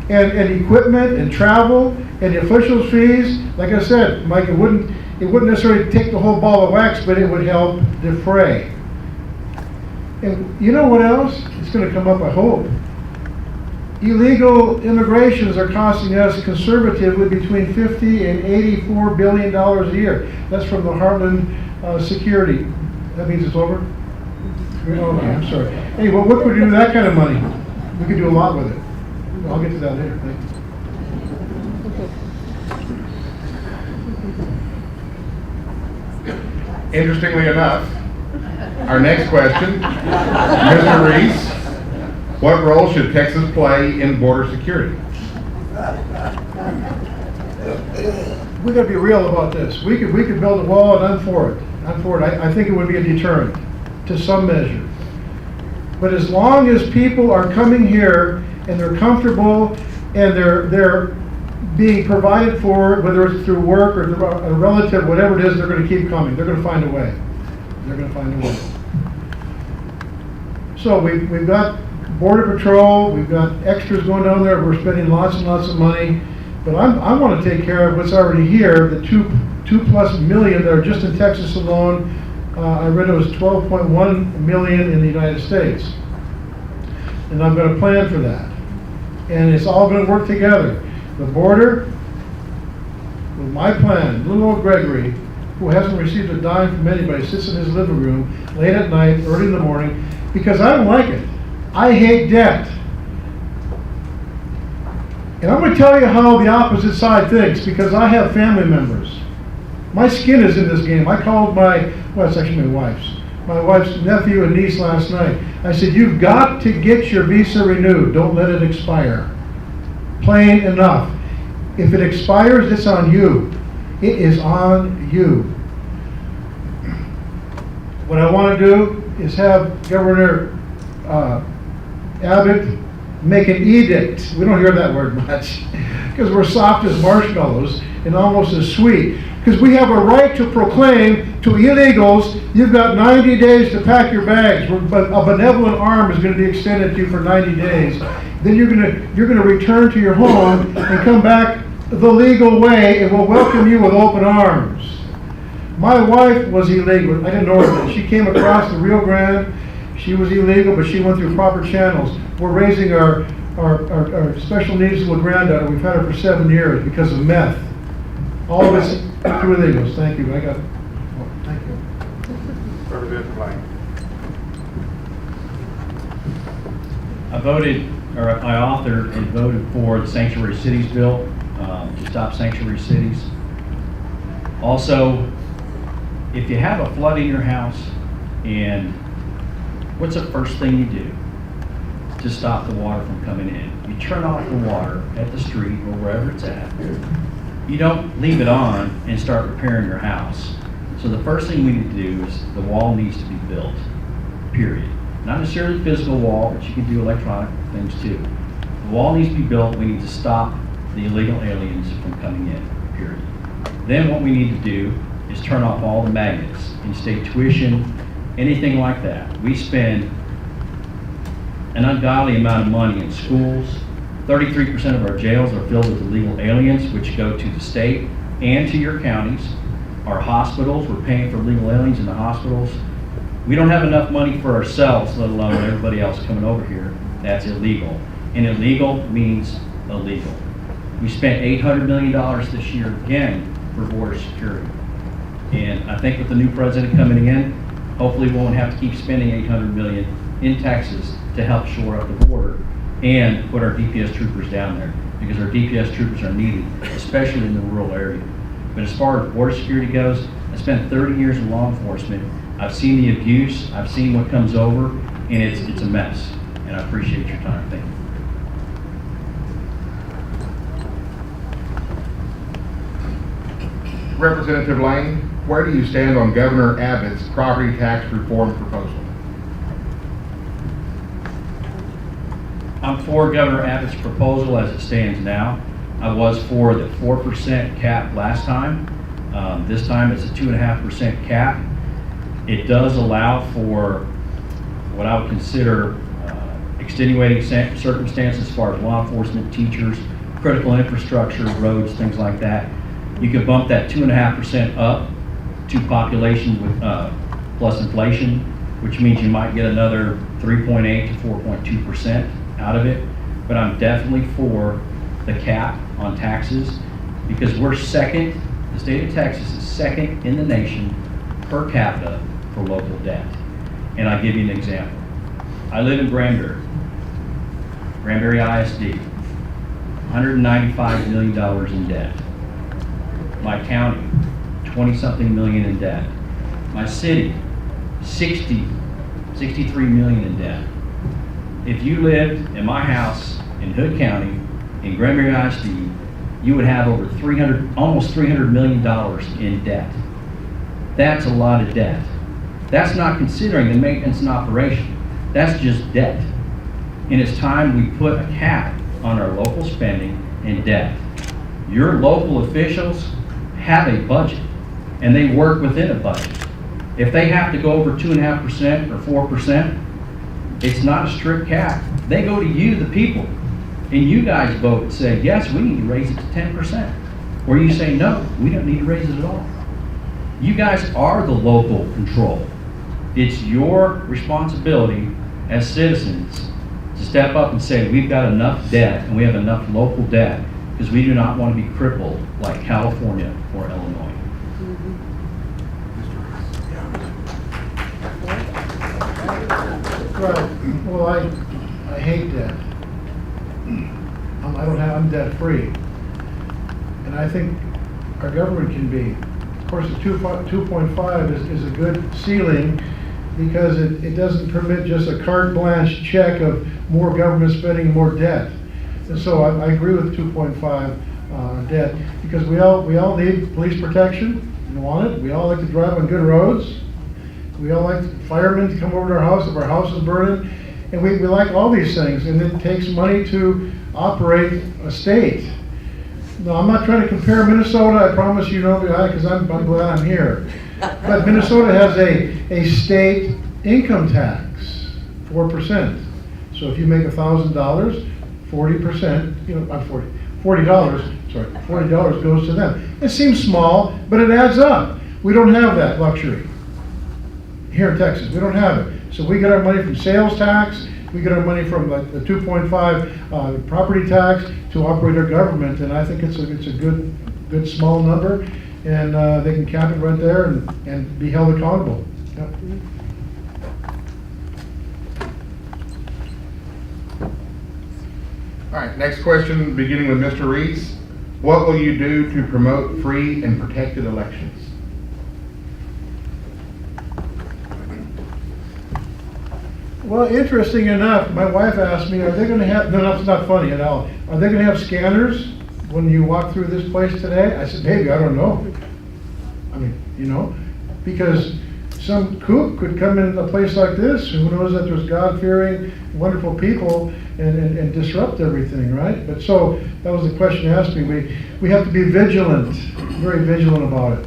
And equipment and travel and the officials' fees. Like I said, Mike, it wouldn't necessarily take the whole ball of wax, but it would help defray. And you know what else? It's going to come up, I hope. Illegal immigrations are costing us conservatively between $50 and $84 billion a year. That's from the Heartland Security. That means it's over? Okay, I'm sorry. Anyway, what could we do with that kind of money? We could do a lot with it. I'll get to that later. Thank you. Interestingly enough, our next question, Mr. Risse, what role should Texas play in border security? We got to be real about this. We could build a wall, and I'm for it. I think it would be a deterrent to some measure. But as long as people are coming here and they're comfortable and they're being provided for, whether it's through work or through a relative, whatever it is, they're going to keep coming. They're going to find a way. They're going to find a way. So we've got Border Patrol, we've got extras going down there, we're spending lots and lots of money, but I want to take care of what's already here, the two plus million that are just in Texas alone. I read it was 12.1 million in the United States. And I'm going to plan for that. And it's all going to work together. The border, with my plan, little old Gregory, who hasn't received a dime from anybody, sits in his living room late at night, early in the morning, because I don't like it. I hate debt. And I'm going to tell you how the opposite side thinks, because I have family members. My skin is in this game. I called it's actually my wife's nephew and niece last night. I said, you've got to get your visa renewed. Don't let it expire. Plain enough. If it expires, it's on you. It is on you. What I want to do is have Governor Abbott make an edict. We don't hear that word much because we're soft as marshmallows and almost as sweet. Because we have a right to proclaim to illegals, you've got 90 days to pack your bags. But a benevolent arm is going to be extended to you for 90 days. Then you're going to return to your home and come back the legal way, and we'll welcome you with open arms. My wife was illegal. I didn't know her. She came across the Rio Grande. She was illegal, but she went through proper channels. We're raising our special needs little granddaughter. We've had her for 7 years because of meth. All of it's through illegals. Thank you. Thank you. Representative Blank. I authored and voted for the Sanctuary Cities bill to stop sanctuary cities. Also, if you have a flood in your house, and what's the first thing you do to stop the water from coming in? You turn off the water at the street or wherever it's at. You don't leave it on and start repairing your house. So the first thing we need to do is the wall needs to be built, period. Not necessarily the physical wall, but you can do electronic things too. The wall needs to be built. We need to stop the illegal aliens from coming in, period. Then what we need to do is turn off all the magnets, in-state tuition, anything like that. We spend an ungodly amount of money in schools. 33% of our jails are filled with illegal aliens, which go to the state and to your counties. Our hospitals, we're paying for illegal aliens in the hospitals. We don't have enough money for ourselves, let alone everybody else coming over here. That's illegal. And illegal means illegal. We spent $800 million this year again for border security. And I think with the new president coming in, hopefully we won't have to keep spending $800 million in Texas to help shore up the border and put our DPS troopers down there, because our DPS troopers are needed, especially in the rural area. But as far as border security goes, I spent 30 years in law enforcement. I've seen the abuse, I've seen what comes over, and it's a mess. And I appreciate your time. Thank you. Representative Lane, where do you stand on Governor Abbott's property tax reform proposal? I'm for Governor Abbott's proposal as it stands now. I was for the 4% cap last time. This time it's a 2.5% cap. It does allow for what I would consider extenuating circumstances as far as law enforcement, teachers, critical infrastructure, roads, things like that. You could bump that 2.5% up to population with plus inflation, which means you might get another 3.8 to 4.2% out of it. But I'm definitely for the cap on taxes because we're second, the state of Texas is second in the nation per capita for local debt. And I'll give you an example. I live in Granbury ISD, $195 million in debt. My county, 20-something million in debt. My city, 63 million in debt. If you lived in my house in Hood County, in Granbury ISD, you would have over almost $300 million in debt. That's a lot of debt. That's not considering the maintenance and operation. That's just debt. And it's time we put a cap on our local spending and debt. Your local officials have a budget, and they work within a budget. If they have to go over 2.5% or 4%, it's not a strict cap. They go to you, the people, and you guys vote and say, yes, we need to raise it to 10%. Or you say, no, we don't need to raise it at all. You guys are the local control. It's your responsibility as citizens to step up and say, we've got enough debt and we have enough local debt because we do not want to be crippled like California or Illinois. Right, well, I hate debt. I'm debt free. And I think our government can be. Of course, the 2.5 is a good ceiling because it doesn't permit just a carte blanche check of more government spending, more debt. And so I agree with 2.5 debt because we all need police protection. We want it. We all like to drive on good roads. We all like firemen to come over to our house if our house is burning. And we like all these things. And it takes money to operate a state. No, I'm not trying to compare Minnesota. I promise you don't, because I'm glad I'm here. But Minnesota has a state income tax, 4%. So if you make $1,000, 40%, $40 goes to them. It seems small, but it adds up. We don't have that luxury here in Texas. We don't have it. So we get our money from sales tax. We get our money from the 2.5 property tax to operate our government, and I think it's a good small number, and they can cap it right there and be held accountable. Yep. All right, next question, beginning with Mr. Risse. What will you do to promote free and protected elections? Well, interesting enough, my wife asked me, are they going to have, no, it's not funny at all, are they going to have scanners when you walk through this place today? I said, maybe, I don't know. I mean, because some kook could come in a place like this, who knows that there's God-fearing, wonderful people, and disrupt everything, right? But so, that was the question you asked me. We have to be vigilant, very vigilant about it.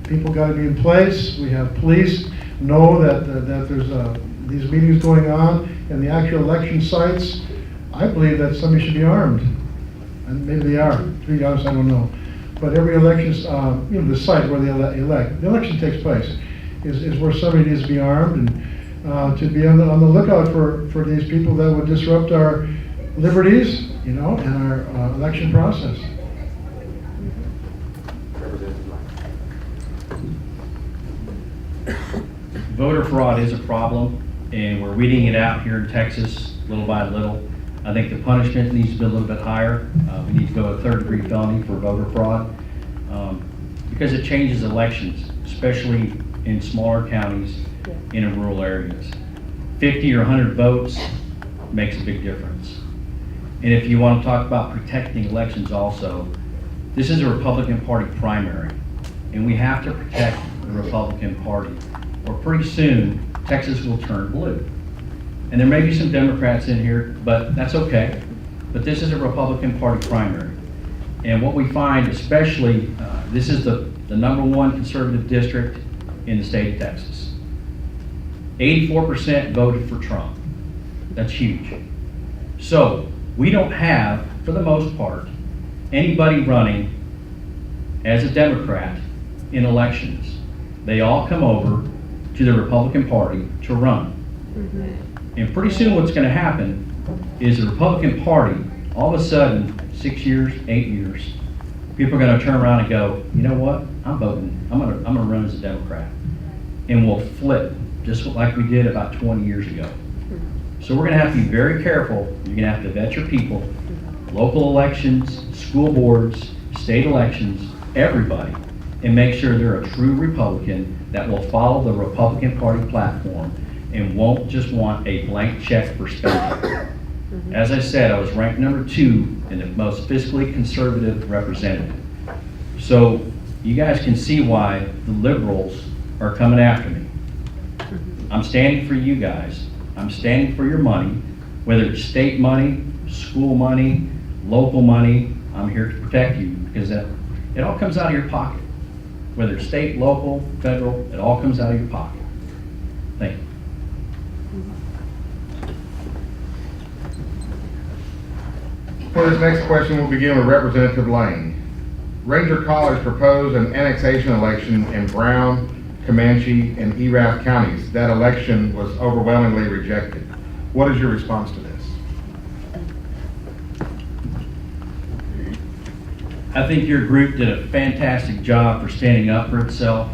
People got to be in place. We have police know that there's these meetings going on, and the actual election sites, I believe that somebody should be armed. And maybe they are, to be honest, I don't know. But every election, the site where they elect, the election takes place, is where somebody needs to be armed, and to be on the lookout for these people that would disrupt our liberties, and our election process. Voter fraud is a problem, and we're weeding it out here in Texas little by little. I think the punishment needs to be a little bit higher. We need to go to third-degree felony for voter fraud because it changes elections, especially in smaller counties and in rural areas. 50 or 100 votes makes a big difference. And if you want to talk about protecting elections also, this is a Republican Party primary, and we have to protect the Republican Party, or pretty soon Texas will turn blue. And there may be some Democrats in here, but that's okay. But this is a Republican Party primary. And what we find, especially, this is the #1 conservative district in the state of Texas. 84% voted for Trump. That's huge. So we don't have, for the most part, anybody running as a Democrat in elections. They all come over to the Republican Party to run. And pretty soon what's going to happen is the Republican Party, all of a sudden, 6 years, 8 years, people are going to turn around and go, you know what, I'm voting, I'm going to run as a Democrat. And we'll flip, just like we did about 20 years ago. So we're going to have to be very careful. You're going to have to vet your people, local elections, school boards, state elections, everybody, and make sure they're a true Republican that will follow the Republican Party platform and won't just want a blank check for spending. As I said, I was ranked #2 in the most fiscally conservative representative. So you guys can see why the liberals are coming after me. I'm standing for you guys. I'm standing for your money, whether it's state money, school money, local money. I'm here to protect you because it all comes out of your pocket. Whether it's state, local, federal, it all comes out of your pocket. Thank you. For this next question, we'll begin with Representative Lane. Ranger College proposed an annexation election in Brown, Comanche, and Erath counties. That election was overwhelmingly rejected. What is your response to this? I think your group did a fantastic job for standing up for itself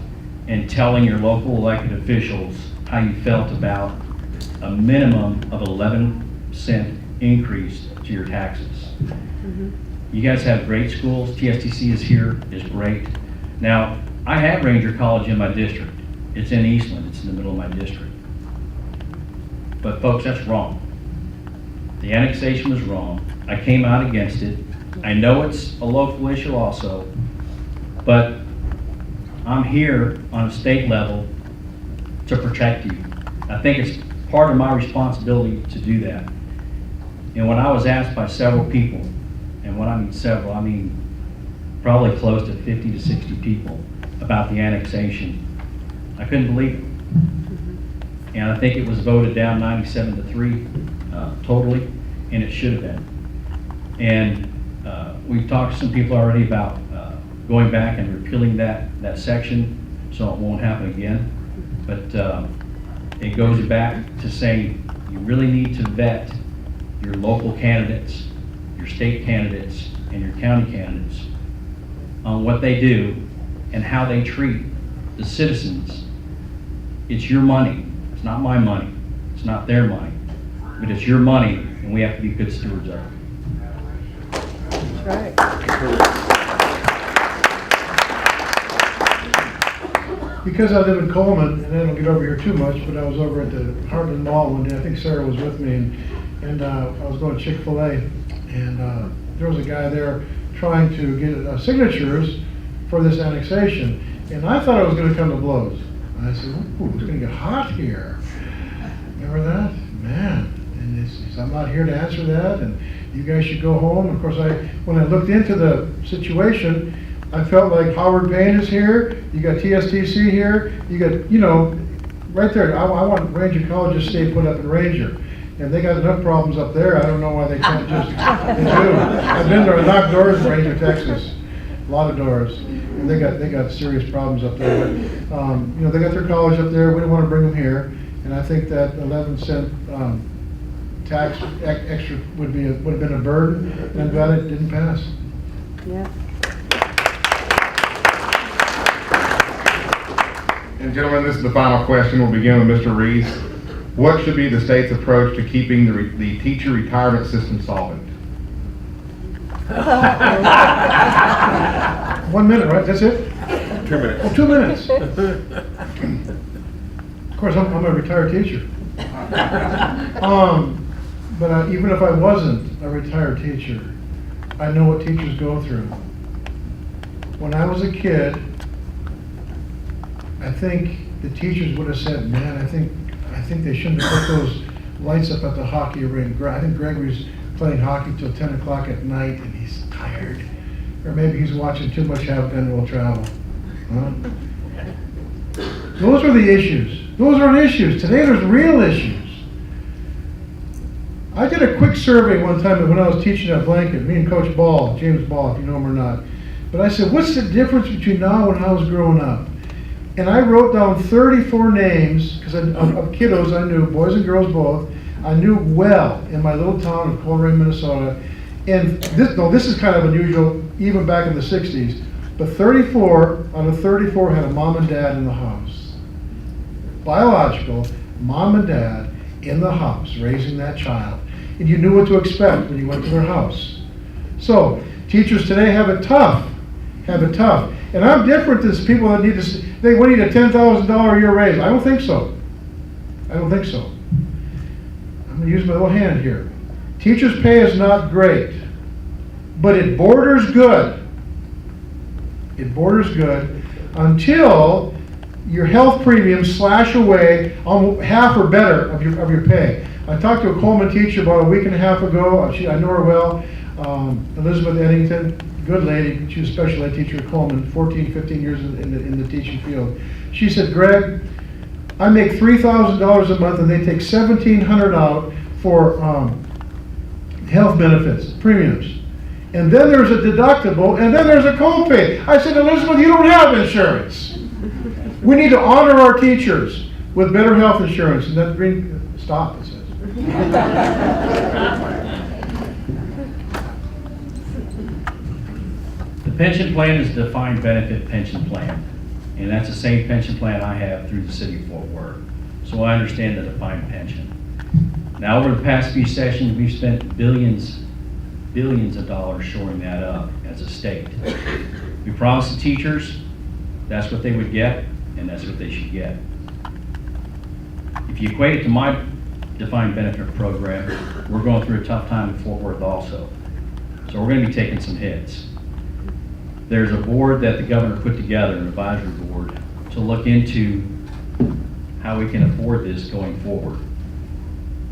and telling your local elected officials how you felt about a minimum of 11-cent increase to your taxes. You guys have great schools. TSTC is here, is great. Now, I have Ranger College in my district. It's in Eastland, it's in the middle of my district. But folks, that's wrong. The annexation was wrong. I came out against it. I know it's a local issue also, but I'm here on a state level to protect you. I think it's part of my responsibility to do that. And when I was asked by several people, and when I mean several, I mean probably close to 50 to 60 people about the annexation, I couldn't believe it. And I think it was voted down 97-3 totally, and it should have been. And we've talked to some people already about going back and repealing that section so it won't happen again. But it goes back to saying you really need to vet your local candidates, your state candidates, and your county candidates on what they do and how they treat the citizens. It's your money. It's not my money. It's not their money. But it's your money, and we have to be good stewards of it. Right. Because I live in Coleman, and I don't get over here too much, but I was over at the Heartland Mall one day. I think Sarah was with me, and I was going to Chick-fil-A, and there was a guy there trying to get signatures for this annexation, and I thought it was going to come to blows. And I said, ooh, it's going to get hot here. Remember that? Man. And he says, I'm not here to answer that, and you guys should go home. Of course, when I looked into the situation, I felt like Howard Payne is here, you got TSTC here, you got, right there, I want Ranger College to stay put up in Ranger. And they got enough problems up there, I don't know why they can't just, they do. I've been there, I knocked doors in Ranger, Texas, a lot of doors. And they got serious problems up there. But, they got their college up there, we don't want to bring them here. And I think that 11-cent tax extra would have been a burden, and I'm glad it didn't pass. Yeah. And gentlemen, this is the final question. We'll begin with Mr. Risse. What should be the state's approach to keeping the teacher retirement system solvent? 1 minute, right? That's it? 2 minutes. Oh, 2 minutes. Of course, I'm a retired teacher. But even if I wasn't a retired teacher, I know what teachers go through. When I was a kid, I think the teachers would have said, man, I think they shouldn't have put those lights up at the hockey rink. I think Gregory's playing hockey till 10 o'clock at night and he's tired. Or maybe he's watching too much Have Gun Will Travel. Huh? Those are the issues. Those aren't issues. Today there's real issues. I did a quick survey one time when I was teaching at Blanket, me and Coach Ball, James Ball, if you know him or not. But I said, what's the difference between now and when I was growing up? And I wrote down 34 names because of kiddos I knew, boys and girls both, I knew well in my little town of Conaway, Minnesota. And this is kind of unusual, even back in the 60s. But 34 out of 34 had a mom and dad in the house. Biological, mom and dad in the house, raising that child. And you knew what to expect when you went to their house. So, teachers today have it tough. And I'm different than people that need they need a $10,000 a year raise. I don't think so. I'm going to use my little hand here. Teachers' pay is not great, but it borders good. It borders good until your health premiums slash away on half or better of your pay. I talked to a Coleman teacher about a week and a half ago. I know her well, Elizabeth Eddington. Good lady. She was a special ed teacher at Coleman, 14, 15 years in the teaching field. She said, Greg, I make $3,000 a month and they take $1,700 out for health benefits, premiums. And then there's a deductible and then there's a copay. I said, Elizabeth, you don't have insurance. We need to honor our teachers with better health insurance. And that green, stop, it says. The pension plan is a defined benefit pension plan, and that's the same pension plan I have through the city of Fort Worth. So I understand the defined pension. Now, over the past few sessions, we've spent billions of dollars shoring that up as a state. We promised the teachers that's what they would get, and that's what they should get. If you equate it to my defined benefit program, we're going through a tough time in Fort Worth also. So we're going to be taking some hits. There's a board that the governor put together, an advisory board, to look into how we can afford this going forward.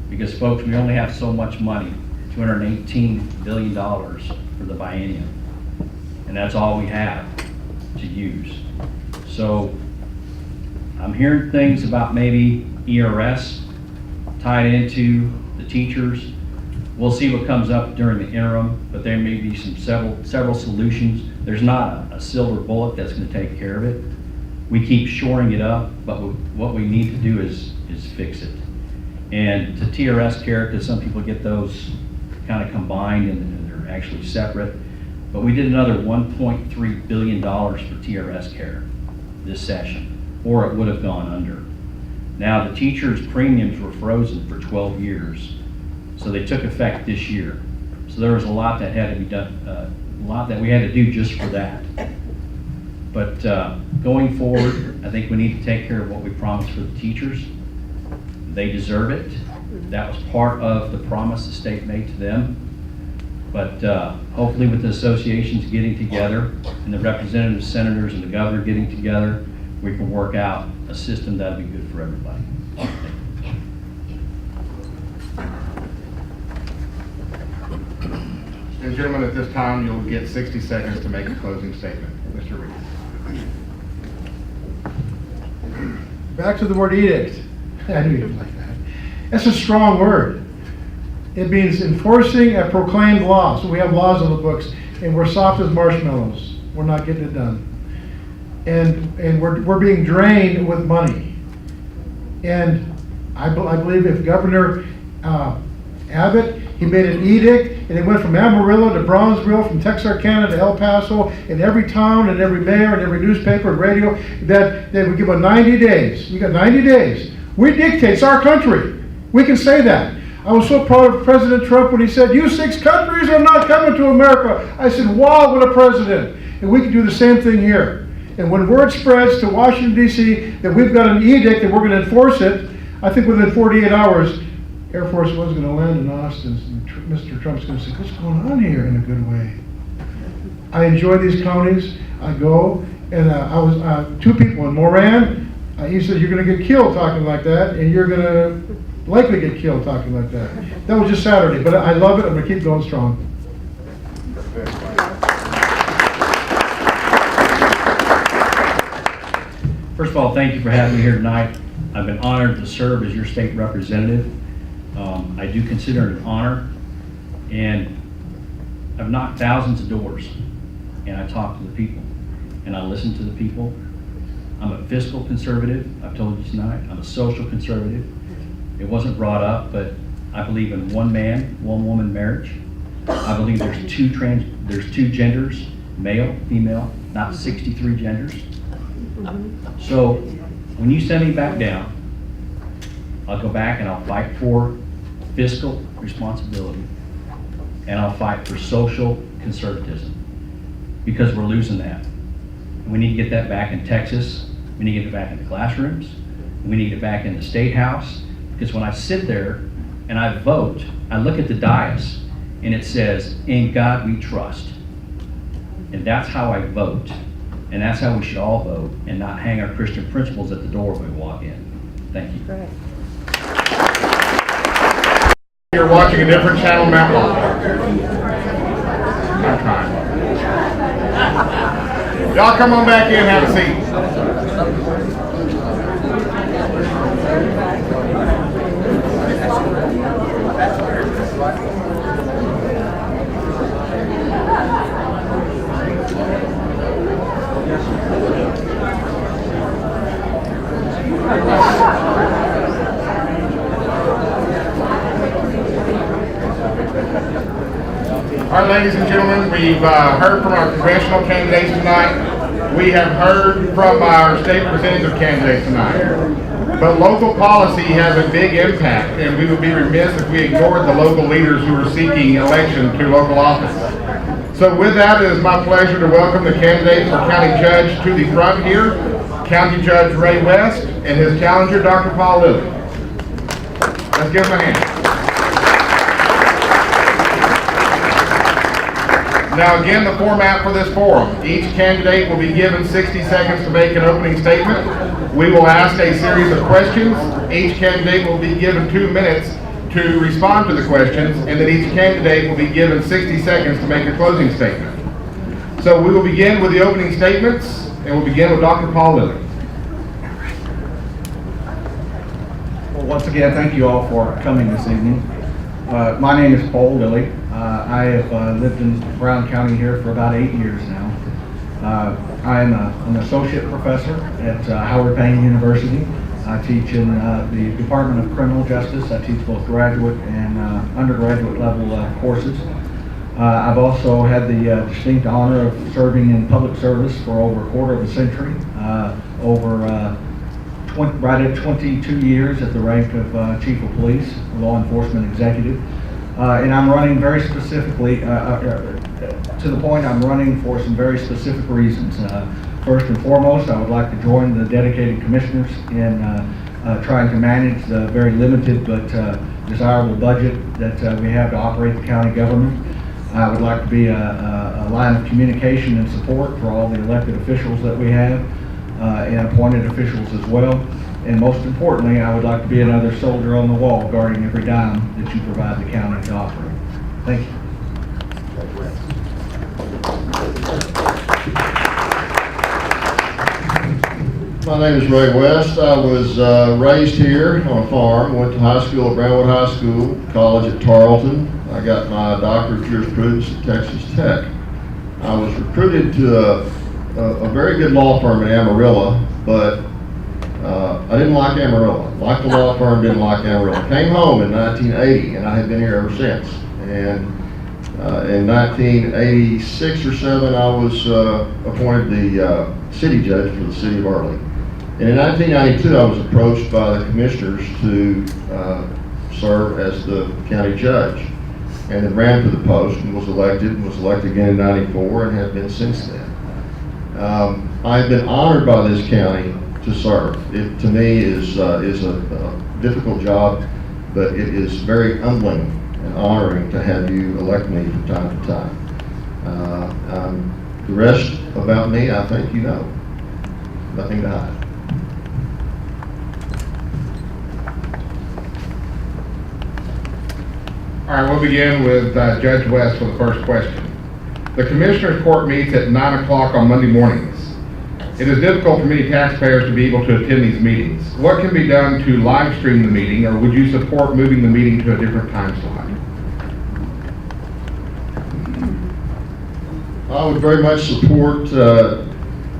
Because folks, we only have so much money, $218 billion for the biennium. And that's all we have to use. So I'm hearing things about maybe ERS tied into the teachers. We'll see what comes up during the interim, but there may be several solutions. There's not a silver bullet that's going to take care of it. We keep shoring it up, but what we need to do is fix it. And to TRS care, because some people get those kind of combined and they're actually separate. But we did another $1.3 billion for TRS care this session, or it would have gone under. Now the teachers' premiums were frozen for 12 years. So they took effect this year. So there was a lot that had to be done, a lot that we had to do just for that. But going forward, I think we need to take care of what we promised for the teachers. They deserve it. That was part of the promise the state made to them. But hopefully with the associations getting together and the representatives, senators, and the governor getting together, we can work out a system that'll be good for everybody. And gentlemen, at this time, you'll get 60 seconds to make a closing statement. Mr. Risse. Back to the word edict. I knew you'd like that. That's a strong word. It means enforcing a proclaimed law. So we have laws on the books, and we're soft as marshmallows. We're not getting it done. And we're being drained with money. And I believe if Governor Abbott, he made an edict, and it went from Amarillo to Brownsville, from Texarkana to El Paso, in every town and every mayor and every newspaper and radio, that they would give a 90 days. You got 90 days. We dictate, it's our country. We can say that. I was so proud of President Trump when he said, you 6 countries are not coming to America. I said, wow, what a president. And we can do the same thing here. And when word spreads to Washington, D.C., that we've got an edict and we're going to enforce it, I think within 48 hours, Air Force was gonna land in Austin, and Mr. Trump's gonna say, what's going on here, in a good way. I enjoy these counties. I go, and I was, two people in Moran, he said, you're gonna get killed talking like that, and you're gonna likely get killed talking like that. That was just Saturday, but I love it. I'm gonna keep going strong. First of all, thank you for having me here tonight. I've been honored to serve as your state representative. I do consider it an honor, and I've knocked thousands of doors, and I talk to the people, and I listen to the people. I'm a fiscal conservative, I've told you tonight. I'm a social conservative. It wasn't brought up, but I believe in one man, one woman marriage. I believe there's two genders, male, female, not 63 genders. So when you send me back down, I'll go back and I'll fight for fiscal responsibility, and I'll fight for social conservatism, because we're losing that. And we need to get that back in Texas. We need to get it back in the classrooms. We need to get it back in the State House, because when I sit there and I vote, I look at the dais and it says, "In God we trust." And that's how I vote. And that's how we should all vote, and not hang our Christian principles at the door when we walk in. Thank you. Great. You're watching a different channel, Matt. I'm trying. Y'all come on back in, have a seat. All right, ladies and gentlemen, we've heard from our congressional candidates tonight. We have heard from our state representative candidates tonight. But local policy has a big impact, and we would be remiss if we ignored the local leaders who are seeking election to local office. So with that, it is my pleasure to welcome the candidate for county judge to the front here, County Judge Ray West, and his challenger, Dr. Paul Lilly. Let's give him a hand. Now again, the format for this forum. Each candidate will be given 60 seconds to make an opening statement. We will ask a series of questions. Each candidate will be given 2 minutes to respond to the questions, and then each candidate will be given 60 seconds to make a closing statement. So we will begin with the opening statements, and we'll begin with Dr. Paul Lilly. Well, once again, thank you all for coming this evening. My name is Paul Lilly. I have lived in Brown County here for about 8 years now. I'm an associate professor at Howard Payne University. I teach in the Department of Criminal Justice. I teach both graduate and undergraduate level courses. I've also had the distinct honor of serving in public service for over a quarter of a century, right at 22 years at the rank of Chief of Police, Law Enforcement Executive. And I'm running very specifically, to the point I'm running for some very specific reasons. First and foremost, I would like to join the dedicated commissioners in trying to manage the very limited but desirable budget that we have to operate the county government. I would like to be a line of communication and support for all the elected officials that we have, and appointed officials as well. And most importantly, I would like to be another soldier on the wall guarding every dime that you provide the county to operate. Thank you. My name is Ray West. I was raised here on a farm, went to high school at Brownwood High School, college at Tarleton. I got my doctorate of jurisprudence at Texas Tech. I was recruited to a very good law firm in Amarillo, but I didn't like Amarillo. Liked the law firm, didn't like Amarillo. Came home in 1980, and I have been here ever since. And in 1986 or 7, I was appointed the city judge for the city of Early. And in 1992, I was approached by the commissioners to serve as the county judge, and then ran for the post and was elected again in 94 and have been since then. I've been honored by this county to serve. It, to me, is a difficult job, but it is very humbling and honoring to have you elect me from time to time. The rest about me, I think you know. Nothing to hide. All right, we'll begin with Judge West for the first question. The Commissioners Court meets at 9 o'clock on Monday mornings. It is difficult for many taxpayers to be able to attend these meetings. What can be done to live stream the meeting, or would you support moving the meeting to a different time slot? I would very much support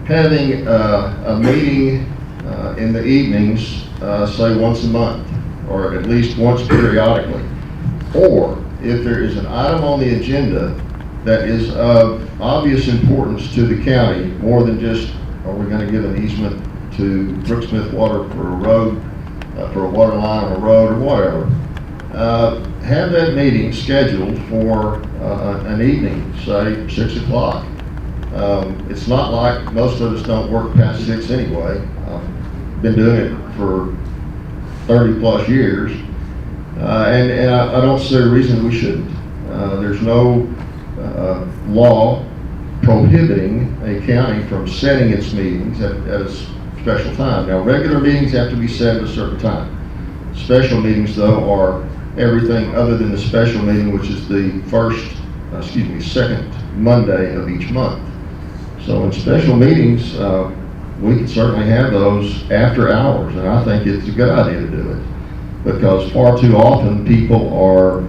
having a meeting in the evenings, say once a month, or at least once periodically. Or if there is an item on the agenda that is of obvious importance to the county, more than just, are we going to give an easement to Brooksmith Water for a road, for a water line on a road or whatever, have that meeting scheduled for an evening, say 6 o'clock. It's not like most of us don't work past 6 anyway. I've been doing it for 30 plus years, and I don't see a reason we shouldn't. There's no law prohibiting a county from setting its meetings at a special time. Now, regular meetings have to be set at a certain time. Special meetings, though, are everything other than the special meeting, which is the second Monday of each month. So in special meetings, we can certainly have those after hours, and I think it's a good idea to do it, because far too often people are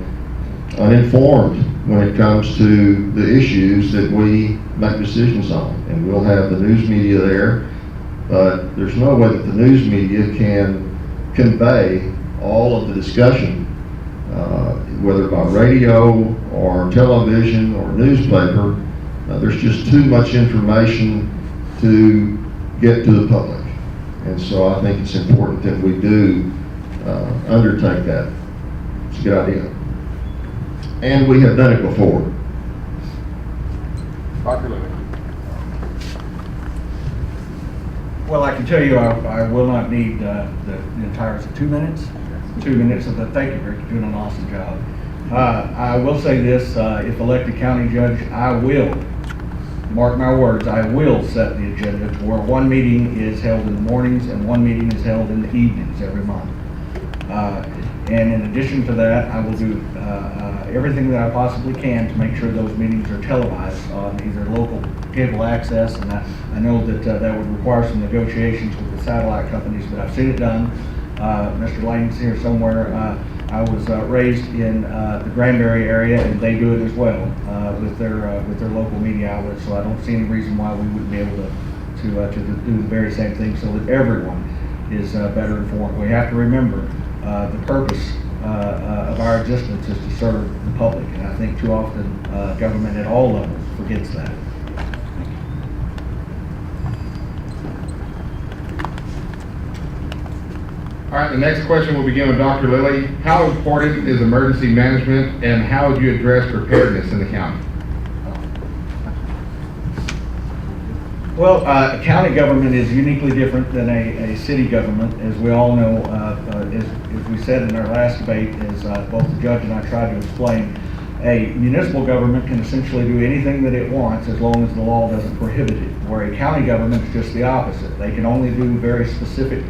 uninformed when it comes to the issues that we make decisions on. And we'll have the news media there, but there's no way that the news media can convey all of the discussion, whether by radio or television or newspaper. There's just too much information to get to the public. And so I think it's important that we do undertake that. It's a good idea. And we have done it before. Dr. Lilly. Well, I can tell you, I will not need the entire 2 minutes. 2 minutes of the, thank you, Rick, you're doing an awesome job. I will say this, if elected county judge, I will, mark my words, I will set the agenda to where one meeting is held in the mornings and one meeting is held in the evenings every month. And in addition to that, I will do everything that I possibly can to make sure those meetings are televised on either local cable access, and I know that that would require some negotiations with the satellite companies, but I've seen it done. Mr. Lane's here somewhere. I was raised in the Granbury area, and they do it as well with their local media outlets. So I don't see any reason why we wouldn't be able to do the very same thing, so that everyone is better informed. We have to remember the purpose of our existence is to serve the public, and I think too often government at all levels forgets that. All right, the next question will begin with Dr. Lilly. How important is emergency management, and how would you address preparedness in the county? Well, county government is uniquely different than a city government, as we all know. As we said in our last debate, as both the judge and I tried to explain, a municipal government can essentially do anything that it wants as long as the law doesn't prohibit it, where a county government is just the opposite. They can only do very specific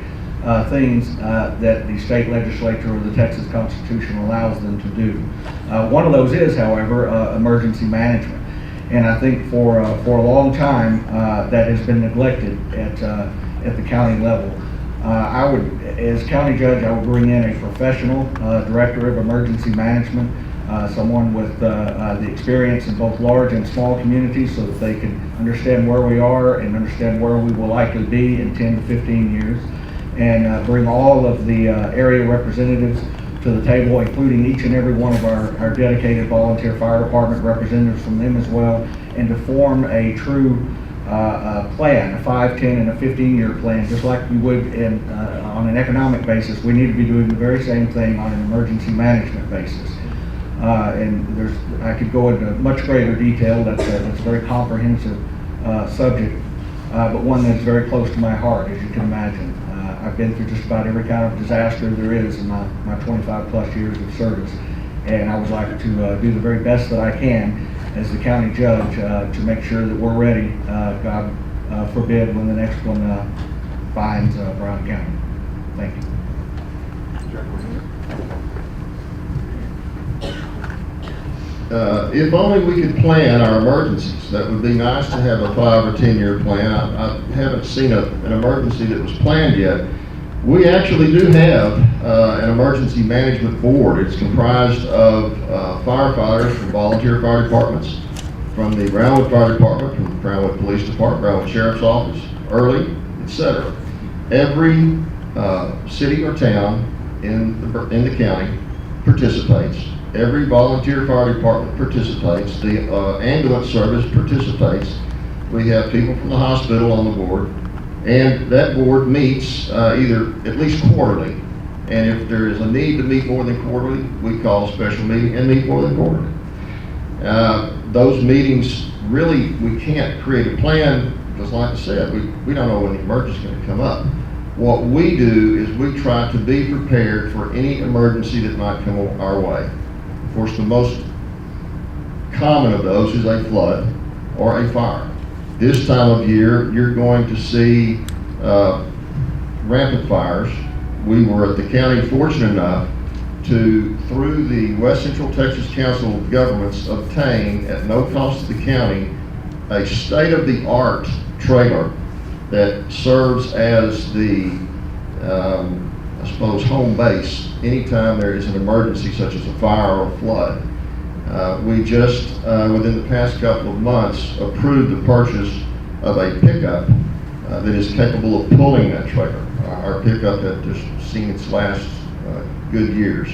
things that the state legislature or the Texas Constitution allows them to do. One of those is, however, emergency management. And I think for a long time that has been neglected at the county level. I would, as county judge, I would bring in a professional director of emergency management, someone with the experience in both large and small communities, so that they can understand where we are and understand where we will likely be in 10 to 15 years, and bring all of the area representatives to the table, including each and every one of our dedicated volunteer fire department representatives from them as well, and to form a true plan, a 5, 10, and a 15-year plan, just like you would on an economic basis. We need to be doing the very same thing on an emergency management basis. And I could go into much greater detail. That's a very comprehensive subject. but one that's very close to my heart, as you can imagine. I've been through just about every kind of disaster there is in my 25 plus years of service, and I would like to do the very best that I can as the county judge to make sure that we're ready, God forbid, when the next one finds Brown County. Thank you. If only we could plan our emergencies. That would be nice to have a 5 or 10 year plan. I haven't seen an emergency that was planned yet. We actually do have an emergency management board. It's comprised of firefighters from volunteer fire departments, from the Brownwood Fire Department, from the Brownwood Police Department, Brownwood Sheriff's Office, Early, etc. Every city or town in the county participates. Every volunteer fire department participates. The ambulance service participates. We have people from the hospital on the board, and that board meets either at least quarterly. And if there is a need to meet more than quarterly, we call a special meeting and meet more than quarterly. Those meetings, really, we can't create a plan because, like I said, we don't know when the emergency is going to come up. What we do is we try to be prepared for any emergency that might come our way. Of course, the most common of those is a flood or a fire. This time of year, you're going to see rampant fires. We were at the county fortunate enough to, through the West Central Texas Council of Governments, obtain at no cost to the county a state-of-the-art trailer that serves as the, I suppose, home base anytime there is an emergency such as a fire or a flood. We just, within the past couple of months, approved the purchase of a pickup that is capable of pulling that trailer. Our pickup had just seen its last good years.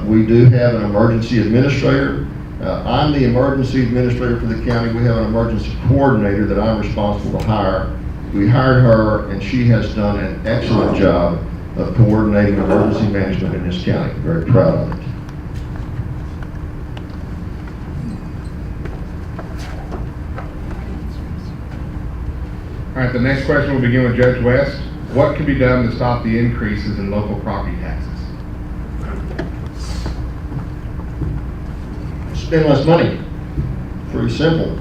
We do have an emergency administrator. I'm the emergency administrator for the county. We have an emergency coordinator that I'm responsible to hire. We hired her, and she has done an excellent job of coordinating emergency management in this county. Very proud of it. All right, the next question will begin with Judge West. What can be done to stop the increases in local property taxes? Spend less money. Pretty simple.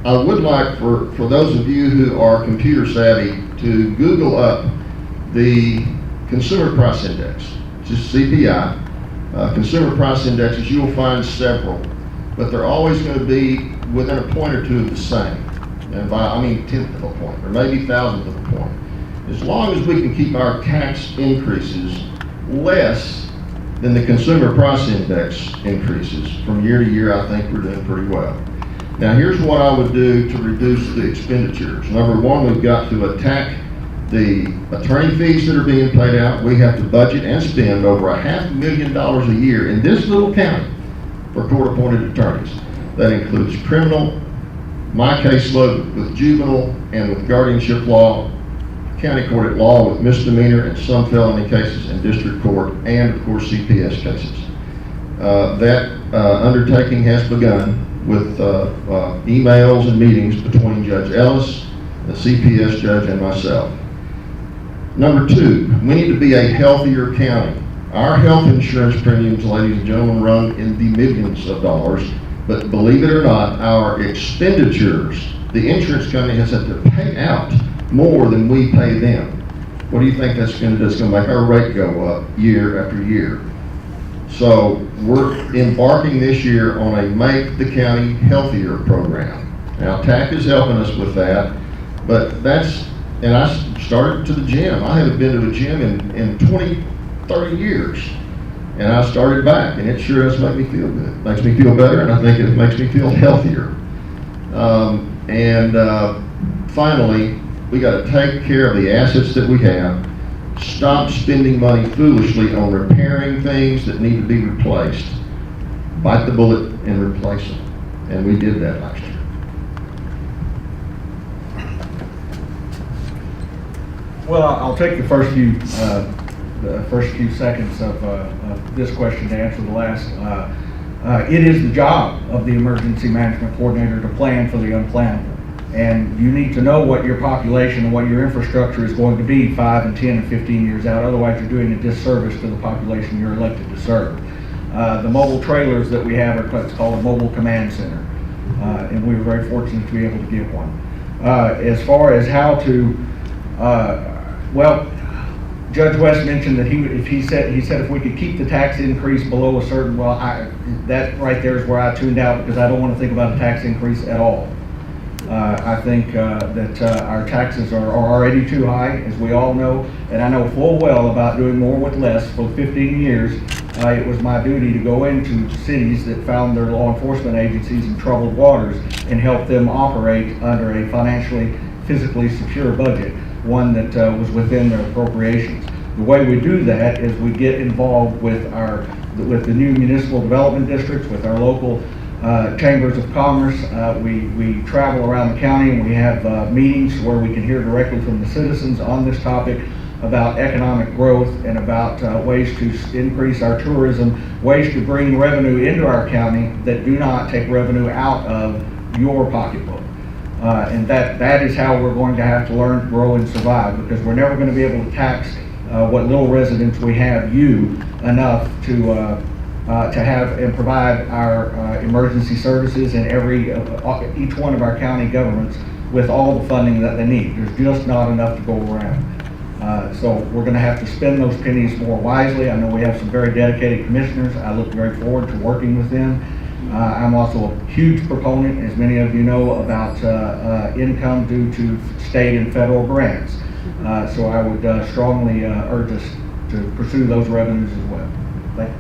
I would like for those of you who are computer savvy to Google up the Consumer Price Index, just CPI. Consumer Price Indexes, you will find several, but they're always going to be within a point or two of the same. And by, I mean, tenth of a point, or maybe thousandth of a point. As long as we can keep our tax increases less than the Consumer Price Index increases from year to year, I think we're doing pretty well. Now, here's what I would do to reduce the expenditures. Number one, we've got to attack the attorney fees that are being paid out. We have to budget and spend over $500,000 a year in this little county for court-appointed attorneys. That includes criminal, my caseload with juvenile and with guardianship law, county court at law with misdemeanor and some felony cases in district court, and of course CPS cases. That undertaking has begun with emails and meetings between Judge Ellis, the CPS judge, and myself. Number two, we need to be a healthier county. Our health insurance premiums, ladies and gentlemen, run in the millions of dollars, but believe it or not, our expenditures, the insurance company has had to pay out more than we pay them. What do you think that's going to do? It's going to make our rate go up year after year. So we're embarking this year on a Make the County Healthier program. Now, TAC is helping us with that, but that's, and I started to the gym. I haven't been to a gym in 20, 30 years. And I started back, and it sure does make me feel good. It makes me feel better, and I think it makes me feel healthier. Finally, we got to take care of the assets that we have. Stop spending money foolishly on repairing things that need to be replaced. Bite the bullet and replace them. And we did that last year. Well, I'll take the first few seconds of this question to answer the last. It is the job of the emergency management coordinator to plan for the unplannable. And you need to know what your population and what your infrastructure is going to be 5 and 10 and 15 years out. Otherwise, you're doing a disservice to the population you're elected to serve. The mobile trailers that we have are what's called a mobile command center. And we were very fortunate to be able to get one. As far as how to, well, Judge West mentioned that he said if we could keep the tax increase below a certain, well, that right there is where I tuned out, because I don't want to think about a tax increase at all. I think that our taxes are already too high, as we all know, and I know full well about doing more with less. For 15 years, it was my duty to go into cities that found their law enforcement agencies in troubled waters and help them operate under a financially, physically secure budget, one that was within their appropriations. The way we do that is we get involved with the new municipal development districts, with our local chambers of commerce. We travel around the county, and we have meetings where we can hear directly from the citizens on this topic about economic growth and about ways to increase our tourism, ways to bring revenue into our county that do not take revenue out of your pocketbook. And that is how we're going to have to learn, grow, and survive, because we're never going to be able to tax what little residents we have enough to have and provide our emergency services and each one of our county governments with all the funding that they need. There's just not enough to go around. So we're going to have to spend those pennies more wisely. I know we have some very dedicated commissioners. I look very forward to working with them. I'm also a huge proponent, as many of you know, about income due to state and federal grants. So I would strongly urge us to pursue those revenues as well. Thank you.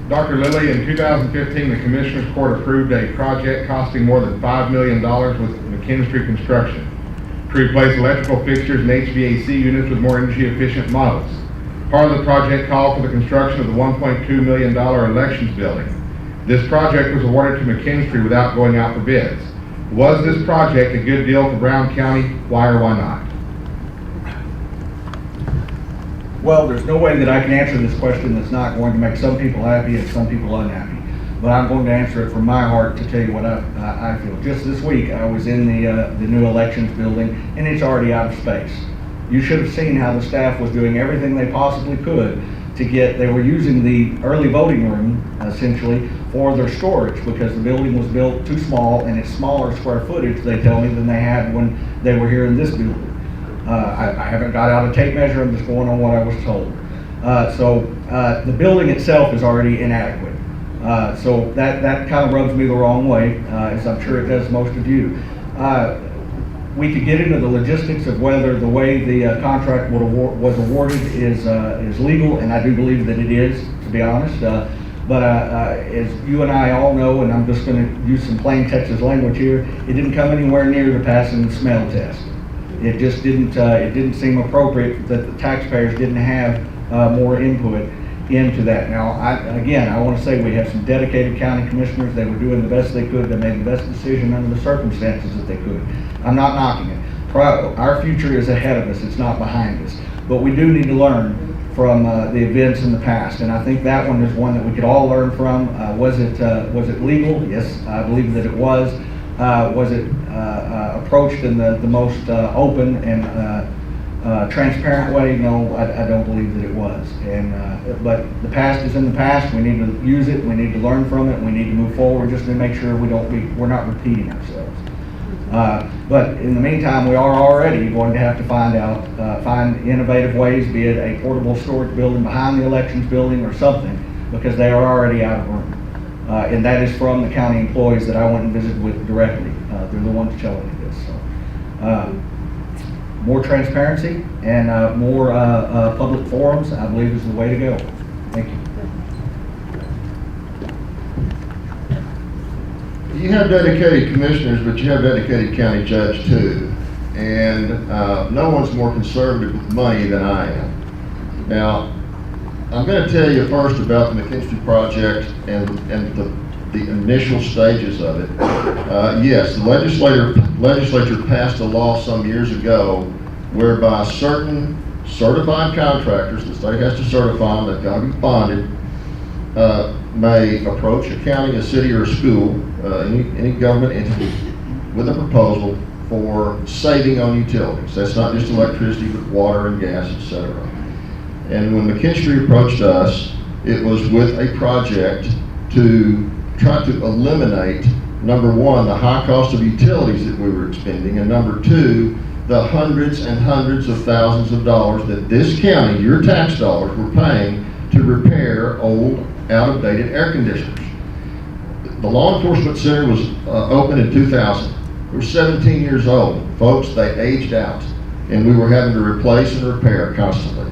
Dr. Lilly, in 2015, the Commissioners Court approved a project costing more than $5 million with McKinstry Construction to replace electrical fixtures and HVAC units with more energy-efficient models. Part of the project called for the construction of the $1.2 million elections building. This project was awarded to McKinstry without going out for bids. Was this project a good deal for Brown County? Why or why not? Well, there's no way that I can answer this question that's not going to make some people happy and some people unhappy. But I'm going to answer it from my heart to tell you what I feel. Just this week, I was in the new elections building, and it's already out of space. You should have seen how the staff was doing everything they possibly could to they were using the early voting room, essentially, for their storage, because the building was built too small, and it's smaller square footage, they tell me, than they had when they were here in this building. I haven't got out a tape measure, I'm just going on what I was told. The building itself is already inadequate. So that kind of rubs me the wrong way, as I'm sure it does most of you. We could get into the logistics of whether the way the contract was awarded is legal, and I do believe that it is, to be honest. But as you and I all know, and I'm just going to use some plain Texas language here, it didn't come anywhere near to passing the smell test. It just didn't. It didn't seem appropriate that the taxpayers didn't have more input into that. Now, I want to say we have some dedicated county commissioners. They were doing the best they could. They made the best decision under the circumstances that they could. I'm not knocking it. Our future is ahead of us. It's not behind us. But we do need to learn from the events in the past, and I think that one is one that we could all learn from. Was it legal? Yes, I believe that it was. Was it approached in the most open and transparent way? No, I don't believe that it was. But the past is in the past. We need to use it. We need to learn from it. We need to move forward just to make sure we're not repeating ourselves. But in the meantime, we are already going to have to find innovative ways, be it a portable storage building behind the elections building or something, because they are already out of room. And that is from the county employees that I went and visited with directly. They're the ones telling me this. So, more transparency and more public forums, I believe, is the way to go. Thank you. You have dedicated commissioners, but you have dedicated county judge too. And no one's more conservative with money than I am. Now, I'm going to tell you first about the McKinstry project and the initial stages of it. Yes, the legislature passed a law some years ago whereby certain certified contractors, the state has to certify them, they've got to be bonded, may approach a county, a city, or a school, any government entity, with a proposal for saving on utilities. That's not just electricity, but water and gas, etc. And when McKinstry approached us, it was with a project to try to eliminate, number one, the high cost of utilities that we were expending, and number two, the hundreds and hundreds of thousands of dollars that this county, your tax dollars, were paying to repair old, out-of-dated air conditioners. The law enforcement center was opened in 2000. We were 17 years old. Folks, they aged out, and we were having to replace and repair constantly.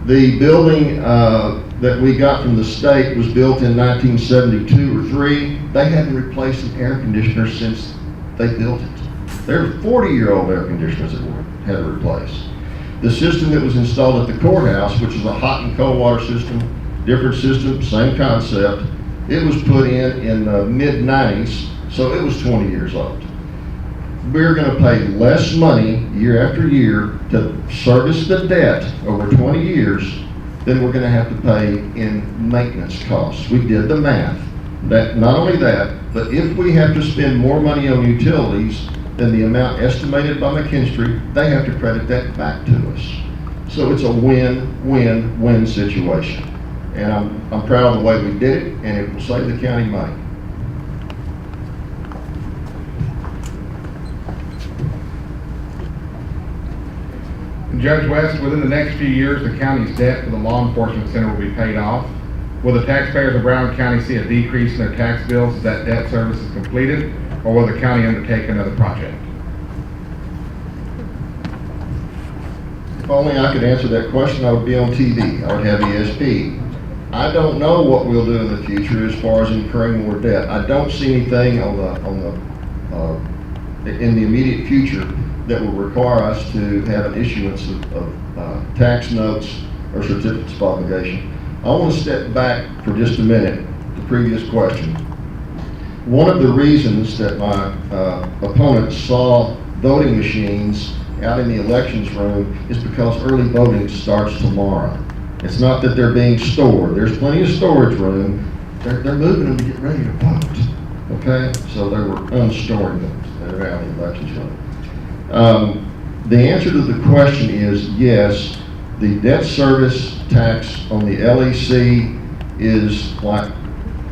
The building that we got from the state was built in 1972 or 3. They hadn't replaced an air conditioner since they built it. They're 40-year-old air conditioners that we had to replace. The system that was installed at the courthouse, which is a hot and cold water system, different system, same concept, it was put in the mid-90s, so it was 20 years old. We're going to pay less money year after year to service the debt over 20 years than we're going to have to pay in maintenance costs. We did the math. That not only that, but if we have to spend more money on utilities than the amount estimated by McKinstry, they have to credit that back to us. So it's a win-win-win situation. And I'm proud of the way we did it, and it will save the county money. Judge West, within the next few years, the county's debt to the law enforcement center will be paid off. Will the taxpayers of Brown County see a decrease in their tax bills as that debt service is completed, or will the county undertake another project? If only I could answer that question, I would be on TV. I would have ESP. I don't know what we'll do in the future as far as incurring more debt. I don't see anything in the immediate future that will require us to have an issuance of tax notes or certificates of obligation. I want to step back for just a minute, the previous question. One of the reasons that my opponents saw voting machines out in the elections room is because early voting starts tomorrow. It's not that they're being stored. There's plenty of storage room. They're moving them to get ready to vote. Okay? So they were unstoring them around the elections room. The answer to the question is yes, the debt service tax on the LEC is like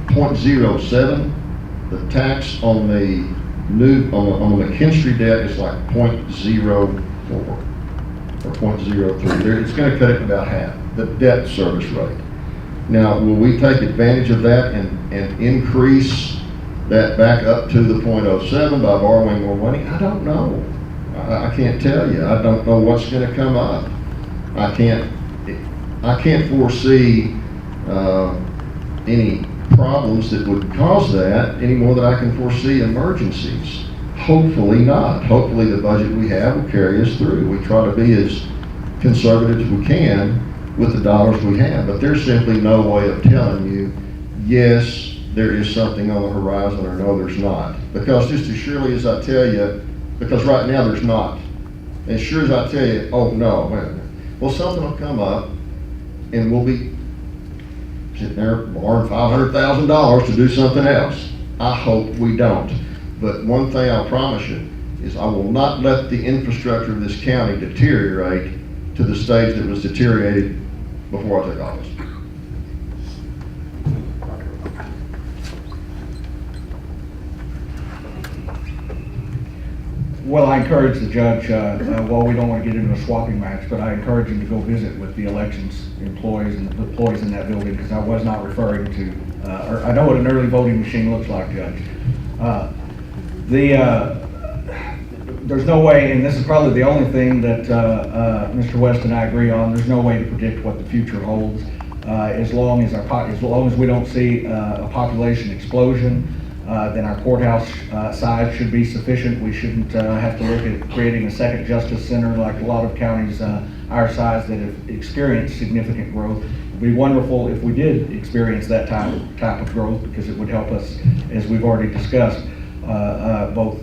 0.07. The tax on the on the McKinstry debt is like 0.04 or 0.03. It's going to cut it about half, the debt service rate. Now, will we take advantage of that and increase that back up to the 0.07 by borrowing more money? I don't know. I can't tell you. I don't know what's going to come up. I can't foresee any problems that would cause that any more than I can foresee emergencies. Hopefully not. Hopefully the budget we have will carry us through. We try to be as conservative as we can with the dollars we have, but there's simply no way of telling you, yes, there is something on the horizon, or no, there's not. Because just as surely as I tell you, because right now there's not, as sure as I tell you, oh no, wait a minute. Well, something will come up and we'll be sitting there borrowing $500,000 to do something else. I hope we don't. But one thing I'll promise you is I will not let the infrastructure of this county deteriorate to the stage that was deteriorated before I took office. Well, I encourage the judge, well, we don't want to get into a swapping match, but I encourage him to go visit with the elections employees and the employees in that building, because I was not referring to, or I know what an early voting machine looks like, Judge. There's no way, and this is probably the only thing that Mr. West and I agree on, there's no way to predict what the future holds. As long as we don't see a population explosion, then our courthouse size should be sufficient. We shouldn't have to look at creating a second justice center like a lot of counties our size that have experienced significant growth. It would be wonderful if we did experience that type of growth, because it would help us, as we've already discussed, both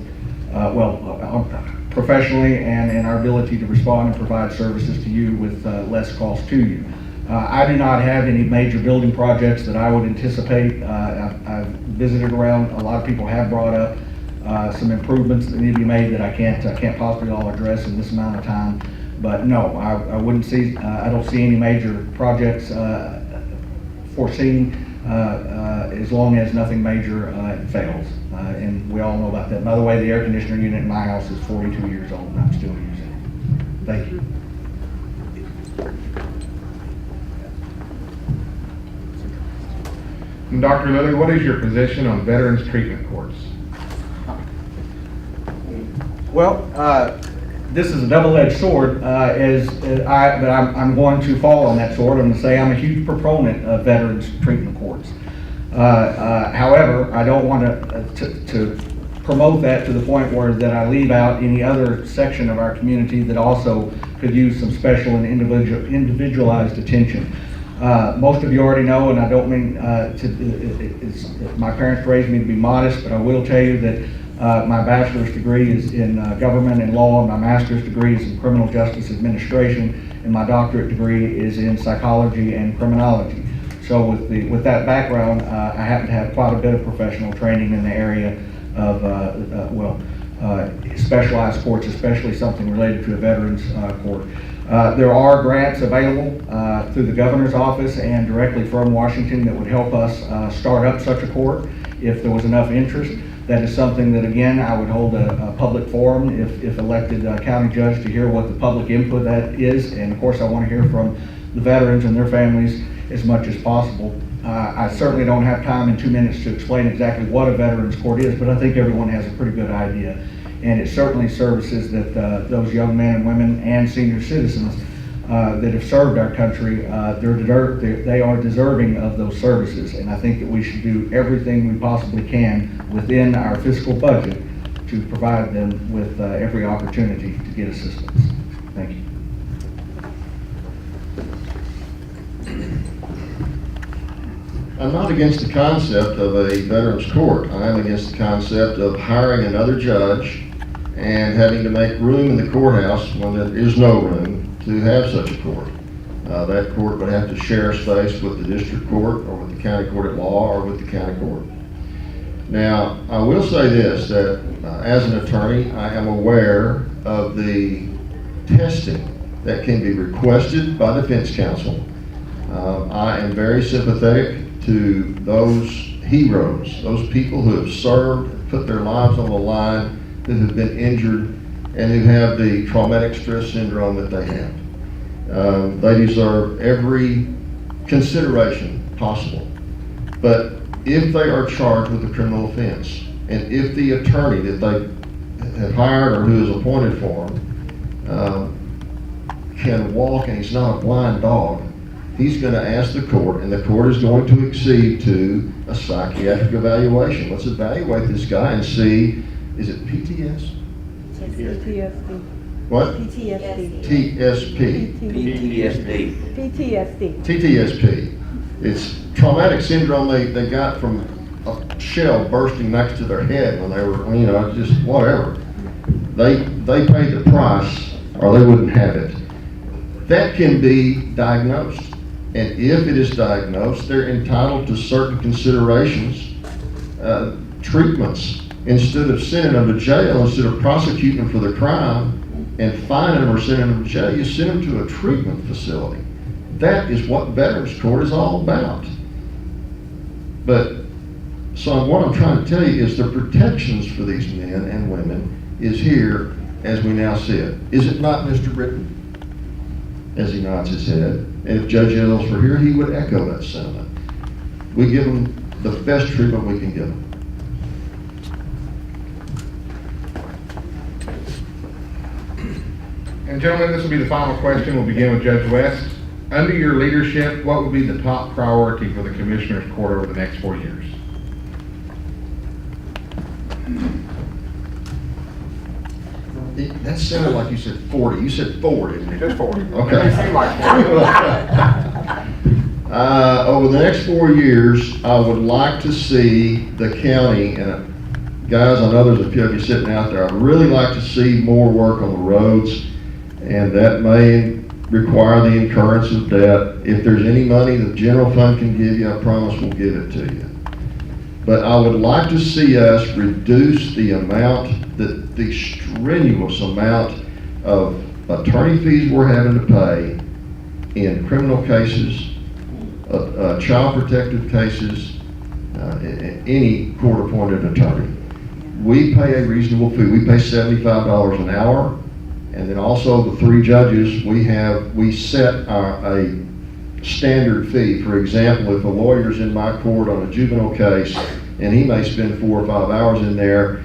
professionally and in our ability to respond and provide services to you with less cost to you. I do not have any major building projects that I would anticipate. I've visited around, a lot of people have brought up some improvements that need to be made that I can't possibly all address in this amount of time. But no, I wouldn't see, I don't see any major projects foreseen as long as nothing major fails. And we all know about that. By the way, the air conditioner unit in my house is 42 years old and I'm still using it. Thank you. And Dr. Lilly, what is your position on veterans treatment courts? Well, this is a double-edged sword, but I'm going to fall on that sword. I'm going to say I'm a huge proponent of veterans treatment courts. However, I don't want to promote that to the point where that I leave out any other section of our community that also could use some special and individualized attention. Most of you already know, and I don't mean my parents raised me to be modest, but I will tell you that my bachelor's degree is in government and law, and my master's degree is in criminal justice administration, and my doctorate degree is in psychology and criminology. So with that background, I happen to have quite a bit of professional training in the area of, specialized courts, especially something related to a veterans court. There are grants available through the governor's office and directly from Washington that would help us start up such a court if there was enough interest. That is something that, again, I would hold a public forum if elected county judge to hear what the public input that is. And of course, I want to hear from the veterans and their families as much as possible. I certainly don't have time in 2 minutes to explain exactly what a veterans court is, but I think everyone has a pretty good idea. And it certainly services that those young men and women and senior citizens that have served our country, they are deserving of those services. And I think that we should do everything we possibly can within our fiscal budget to provide them with every opportunity to get assistance. Thank you. I'm not against the concept of a veterans court. I am against the concept of hiring another judge and having to make room in the courthouse when there is no room to have such a court. That court would have to share space with the district court or with the county court at law or with the county court. Now, I will say this, that as an attorney, I am aware of the testing that can be requested by defense counsel. I am very sympathetic to those heroes, those people who have served, put their lives on the line, who have been injured, and who have the traumatic stress syndrome that they have. They deserve every consideration possible. But if they are charged with a criminal offense, and if the attorney that they have hired or who is appointed for them can walk and he's not a blind dog, he's going to ask the court, and the court is going to accede to a psychiatric evaluation. Let's evaluate this guy and see, is it PTS? PTSD. What? PTSD. TSP. PTSD. TTSP. It's traumatic syndrome they got from a shell bursting next to their head when they were, just whatever. They paid the price or they wouldn't have it. That can be diagnosed. And if it is diagnosed, they're entitled to certain considerations, treatments. Instead of sending them to jail, instead of prosecuting them for the crime and fining them or sending them to jail, you send them to a treatment facility. That is what Veterans Court is all about. But, so what I'm trying to tell you is the protections for these men and women is here as we now see it. Is it not, Mr. Britton? As he nods his head. And if Judge Ellis were here, he would echo that sentiment. We give them the best treatment we can give them. And gentlemen, this will be the final question. We'll begin with Judge West. Under your leadership, what would be the top priority for the Commissioner's Court over the next 4 years? That sounded like you said 40. You said 4, didn't you? Just 40. Okay. It seemed like 40. Over the next 4 years, I would like to see the county, and guys, I know there's a few of you sitting out there, I'd really like to see more work on the roads, and that may require the incurrence of debt. If there's any money the general fund can give you, I promise we'll give it to you. But I would like to see us reduce the amount, the strenuous amount of attorney fees we're having to pay in criminal cases, child protective cases, any court-appointed attorney. We pay a reasonable fee. We pay $75 an hour. And then also the 3 judges, we set a standard fee. For example, if a lawyer's in my court on a juvenile case and he may spend 4 or 5 hours in there,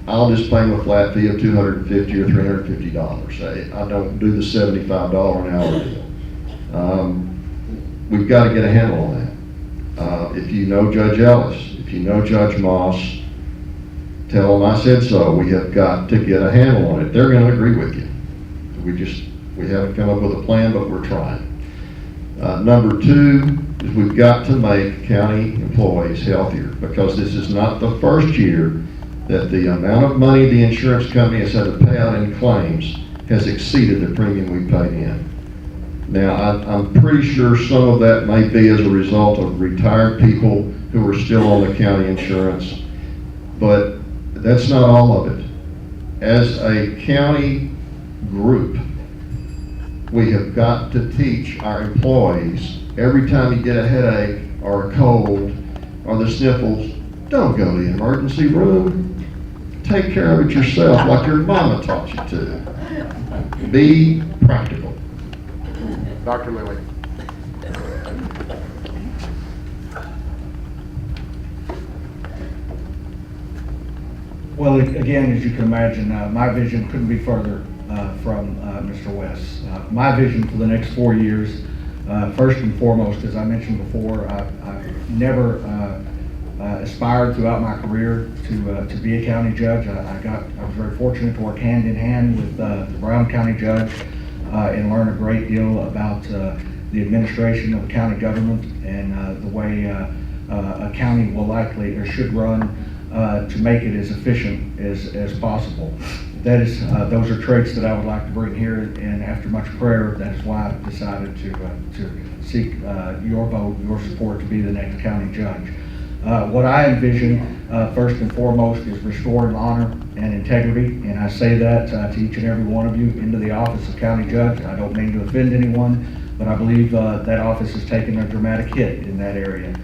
I'll just pay him a flat fee of $250 or $350. I don't do the $75 an hour deal. We've got to get a handle on that. If you know Judge Ellis, if you know Judge Moss, tell them I said so. We have got to get a handle on it. They're going to agree with you. We haven't come up with a plan, but we're trying. Number 2 is we've got to make county employees healthier, because this is not the first year that the amount of money the insurance company has had to pay out in claims has exceeded the premium we paid in. Now, I'm pretty sure some of that may be as a result of retired people who are still on the county insurance, but that's not all of it. As a county group, we have got to teach our employees, every time you get a headache or a cold or the sniffles, don't go to the emergency room. Take care of it yourself like your mama taught you to. Be practical. Dr. Lilly. Well, again, as you can imagine, my vision couldn't be further from Mr. West. My vision for the next 4 years, first and foremost, as I mentioned before, I've never aspired throughout my career to be a county judge. I was very fortunate to work hand in hand with the Brown County judge and learn a great deal about the administration of county government and the way a county will likely or should run to make it as efficient as possible. That is, those are traits that I would like to bring here, and after much prayer, that is why I've decided to seek your vote, your support to be the next county judge. What I envision, first and foremost, is restoring honor and integrity, and I say that to each and every one of you into the office of county judge. I don't mean to offend anyone, but I believe that office has taken a dramatic hit in that area.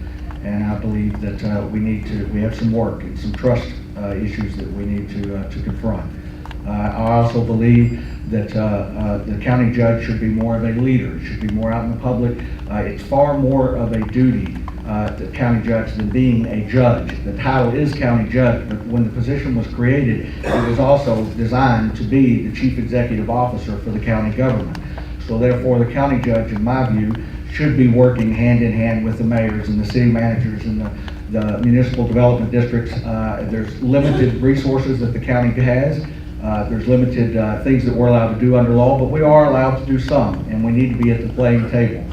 And I believe that we have some work and some trust issues that we need to confront. I also believe that the county judge should be more of a leader, should be more out in the public. It's far more of a duty, the county judge, than being a judge. The title is county judge, but when the position was created, it was also designed to be the chief executive officer for the county government. So therefore, the county judge, in my view, should be working hand in hand with the mayors and the city managers and the municipal development districts. There's limited resources that the county has. There's limited things that we're allowed to do under law, but we are allowed to do some, and we need to be at the playing table.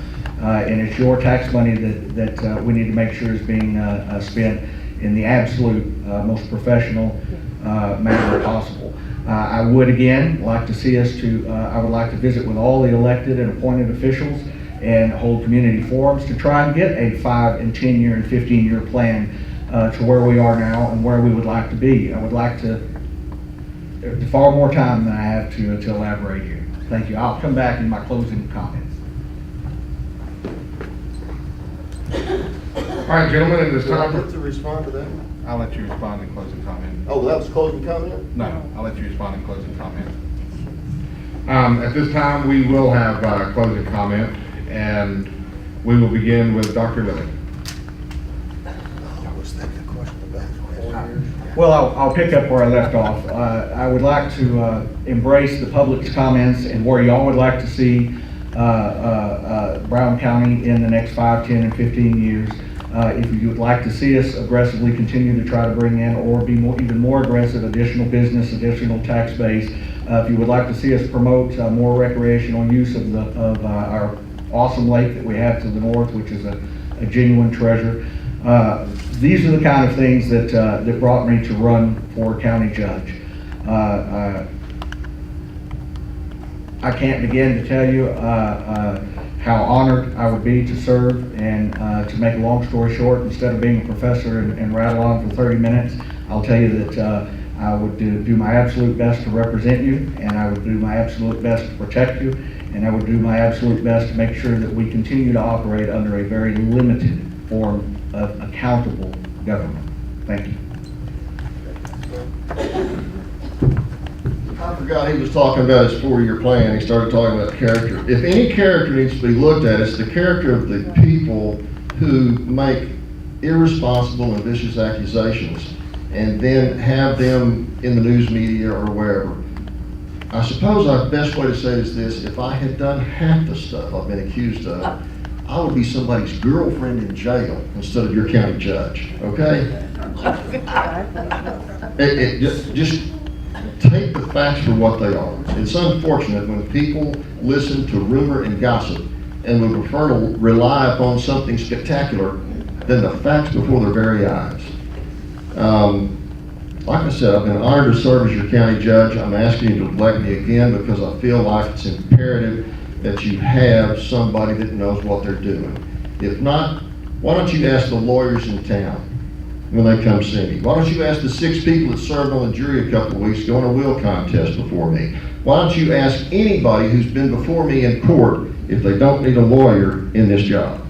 And it's your tax money that we need to make sure is being spent in the absolute most professional manner possible. I would again like to see us I would like to visit with all the elected and appointed officials and hold community forums to try and get a 5 and 10 year and 15 year plan to where we are now and where we would like to be. I would like to far more time than I have to elaborate here. Thank you. I'll come back in my closing comments. All right, gentlemen, at this time, to respond to that? I'll let you respond in closing comment. Oh, that was closing comment? No, I'll let you respond in closing comment. At this time, we will have closing comment, and we will begin with Dr. Lilly. I was thinking a question about Well, I'll pick up where I left off. I would like to embrace the public's comments and where y'all would like to see Brown County in the next 5, 10, and 15 years. If you would like to see us aggressively continue to try to bring in, or be even more aggressive, additional business, additional tax base. If you would like to see us promote more recreational use of our awesome lake that we have to the north, which is a genuine treasure. These are the kind of things that brought me to run for county judge. I can't begin to tell you how honored I would be to serve, and to make a long story short, instead of being a professor and rattle on for 30 minutes, I'll tell you that I would do my absolute best to represent you, and I would do my absolute best to protect you, and I would do my absolute best to make sure that we continue to operate under a very limited form of accountable government. Thank you. I forgot he was talking about his 4-year plan. He started talking about character. If any character needs to be looked at, it's the character of the people who make irresponsible and vicious accusations and then have them in the news media or wherever. I suppose our best way to say it is this: if I had done half the stuff I've been accused of, I would be somebody's girlfriend in jail instead of your county judge, okay? Just take the facts for what they are. It's unfortunate when people listen to rumor and gossip and would prefer to rely upon something spectacular than the facts before their very eyes. Like I said, I've been honored to serve as your county judge. I'm asking you to elect me again because I feel like it's imperative that you have somebody that knows what they're doing. If not, why don't you ask the lawyers in town when they come see me? Why don't you ask the 6 people that served on the jury a couple of weeks ago in a will contest before me? Why don't you ask anybody who's been before me in court if they don't need a lawyer in this job?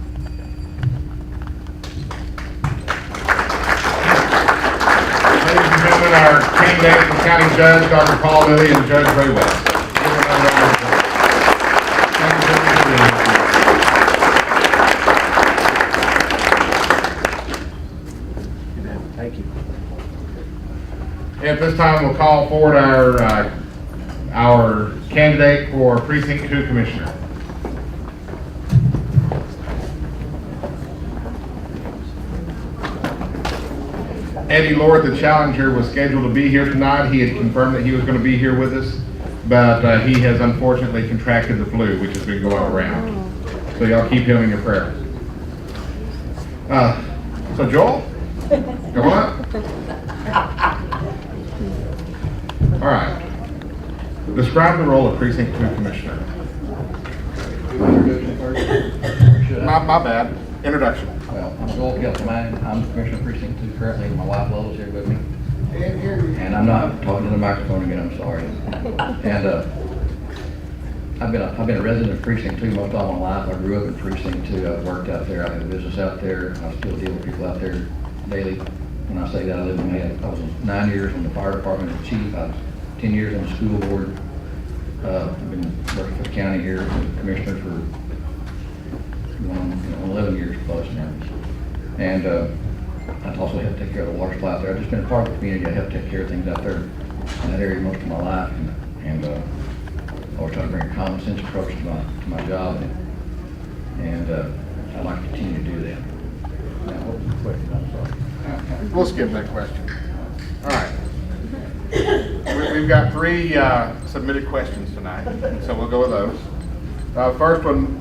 Ladies and gentlemen, our candidates for county judge, Dr. Paul Lilly and Judge Ray West. Give them another round of applause. Thank you for being here. Thank you. At this time, we'll call forward our candidate for Precinct 2 Commissioner. Eddie Lord, the challenger, was scheduled to be here tonight. He had confirmed that he was going to be here with us, but he has unfortunately contracted the flu, which has been going around. So y'all keep him in your prayers. So Joel, come on up. All right. Describe the role of Precinct 2 Commissioner. My bad. Introduction. Well, I'm Joel Kelton. I'm the Commissioner of Precinct 2 currently. My wife Lola's here with me. And I'm not talking to the microphone again, I'm sorry. And I've been a resident of Precinct 2 most all my life. I grew up in Precinct 2. I've worked out there. I have a business out there. I still deal with people out there daily. When I say that, I live in May. I was 9 years in the fire department as chief. I was 10 years on the school board. I've been working for the county here as a commissioner for 11 years plus now. And I also helped take care of the water supply out there. I've just been a part of the community. I helped take care of things out there in that area most of my life. And I always try to bring a common sense approach to my job. And I'd like to continue to do that. Now, what was the question? I'm sorry. We'll skip that question. All right. We've got 3 submitted questions tonight, so we'll go with those. First one,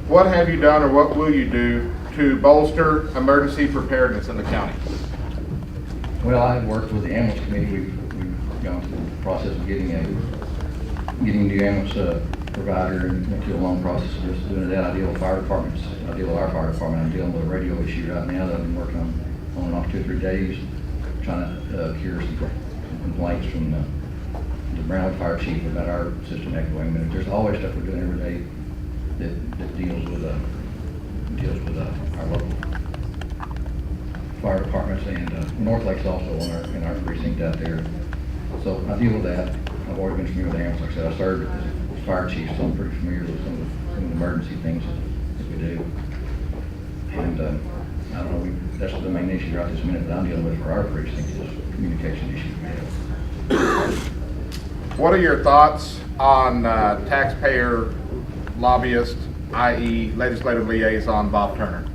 what have you done or what will you do to bolster emergency preparedness in the county? Well, I've worked with the ambulance committee. We've gone through the process of getting a new ambulance provider and went through a long process of just doing that. I deal with fire departments. I deal with our fire department. I'm dealing with a radio issue right now that I've been working on and off 2 or 3 days, trying to cure some complaints from the Brownwood fire chief about our system echoing. But there's always stuff we're doing every day that deals with our local fire departments, and North Lake's also in our precinct out there. So I deal with that. I've already been familiar with ambulance. Like I said, I served as fire chief, so I'm pretty familiar with some of the emergency things that we do. And I don't know, that's the main issue right this minute that I'm dealing with for our precinct is communication issues we have. What are your thoughts on taxpayer lobbyist, i.e. legislative liaison Bob Turner?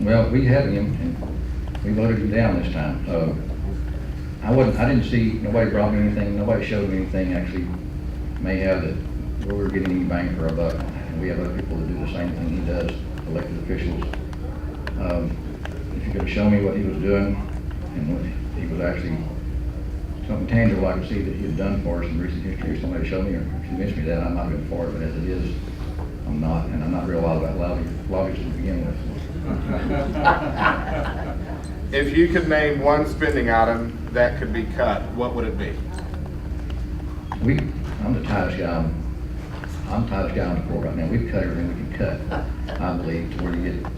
Well, we had him, and we voted him down this time. I didn't see, nobody brought me anything, nobody showed me anything actually may have that where we're getting any bang for our buck. And we have other people that do the same thing he does, elected officials. If you could have shown me what he was doing and what he was actually something tangible I could see that you've done for us in recent history, somebody showed me or convinced me that, I might have been for it, but as it is, I'm not, and I'm not real wild about lobbyists to begin with. If you could name one spending item that could be cut, what would it be? I'm the tightest guy on the court right now. We've cut everything we can cut, I believe, to where you get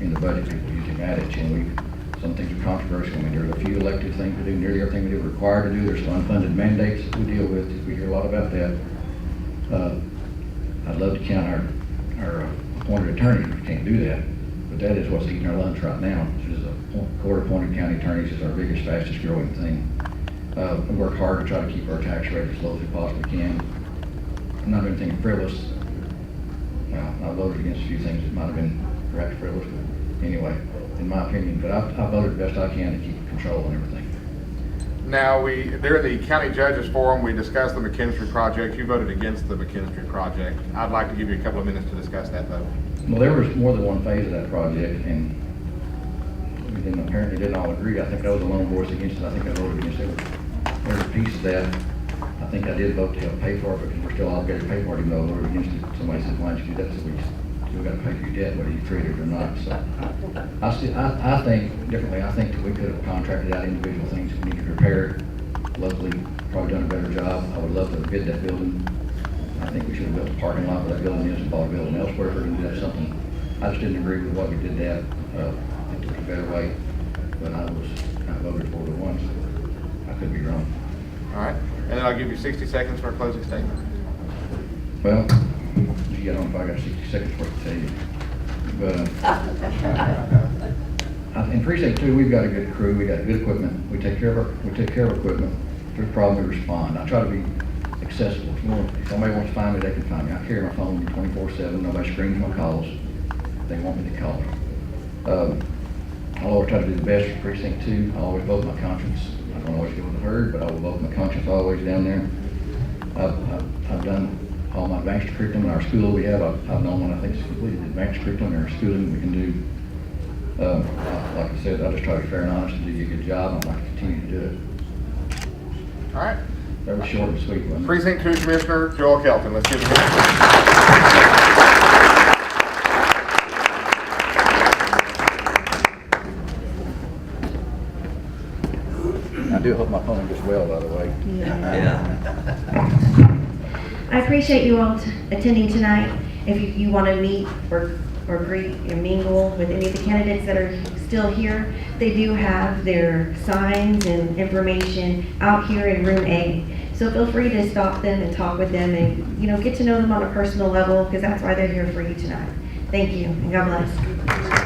in the budget, people using adage, and some things are controversial. I mean, there's a few elective things to do, nearly everything we do required to do. There's some unfunded mandates that we deal with. We hear a lot about that. I'd love to count our appointed attorneys, we can't do that, but that is what's eating our lunch right now. This is court-appointed county attorneys is our biggest, fastest growing thing. We work hard to try to keep our tax rate as low as we possibly can. I'm not doing anything frivolous. Well, I voted against a few things that might have been perhaps frivolous, but anyway, in my opinion, but I voted the best I can to keep control and everything. Now, during the county judges forum, we discussed the McKinstry project. You voted against the McKinstry project. I'd like to give you a couple of minutes to discuss that though. Well, there was more than one phase of that project, and we apparently didn't all agree. I think I was the lone voice against it. I think I voted against every piece of that. I think I did vote to help pay for it, because we're still obligated to pay for it, even though I voted against it. Somebody said, why did you do that? So we still got to pay for your debt, whether you treat it or not. So I think differently. I think that we could have contracted out individual things that we needed repaired. Luckily, probably done a better job. I would love to have bid that building. I think we should have built a parking lot where that building is and bought a building elsewhere if we're going to do that something. I just didn't agree with what we did that. I think there was a better way, but I voted for it once. I could be wrong. All right, and then I'll give you 60 seconds for a closing statement. Well, gee, I don't know if I got 60 seconds worth to tell you. But in Precinct 2, we've got a good crew. We got good equipment. We take care of equipment. If there's a problem, we respond. I try to be accessible. If somebody wants to find me, they can find me. I carry my phone 24/7. Nobody screens my calls. They want me to call me. I'll always try to do the best for Precinct 2. I always vote my conscience. I don't always get what I heard, but I will vote my conscience always down there. I've done all my advanced curriculum in our school we have. I've known when I think it's completed advanced curriculum in our schooling we can do. Like I said, I just try to be fair and honest and do you a good job, and I'd like to continue to do it. All right. That was short and sweet, wasn't it? Precinct 2 Commissioner Joel Kelton. Let's give him a hand. I do hope my phone gets well, by the way. I appreciate you all attending tonight. If you want to meet or greet and mingle with any of the candidates that are still here, they do have their signs and information out here in room A. So feel free to stop them and talk with them and get to know them on a personal level, because that's why they're here for you tonight. Thank you, and God bless.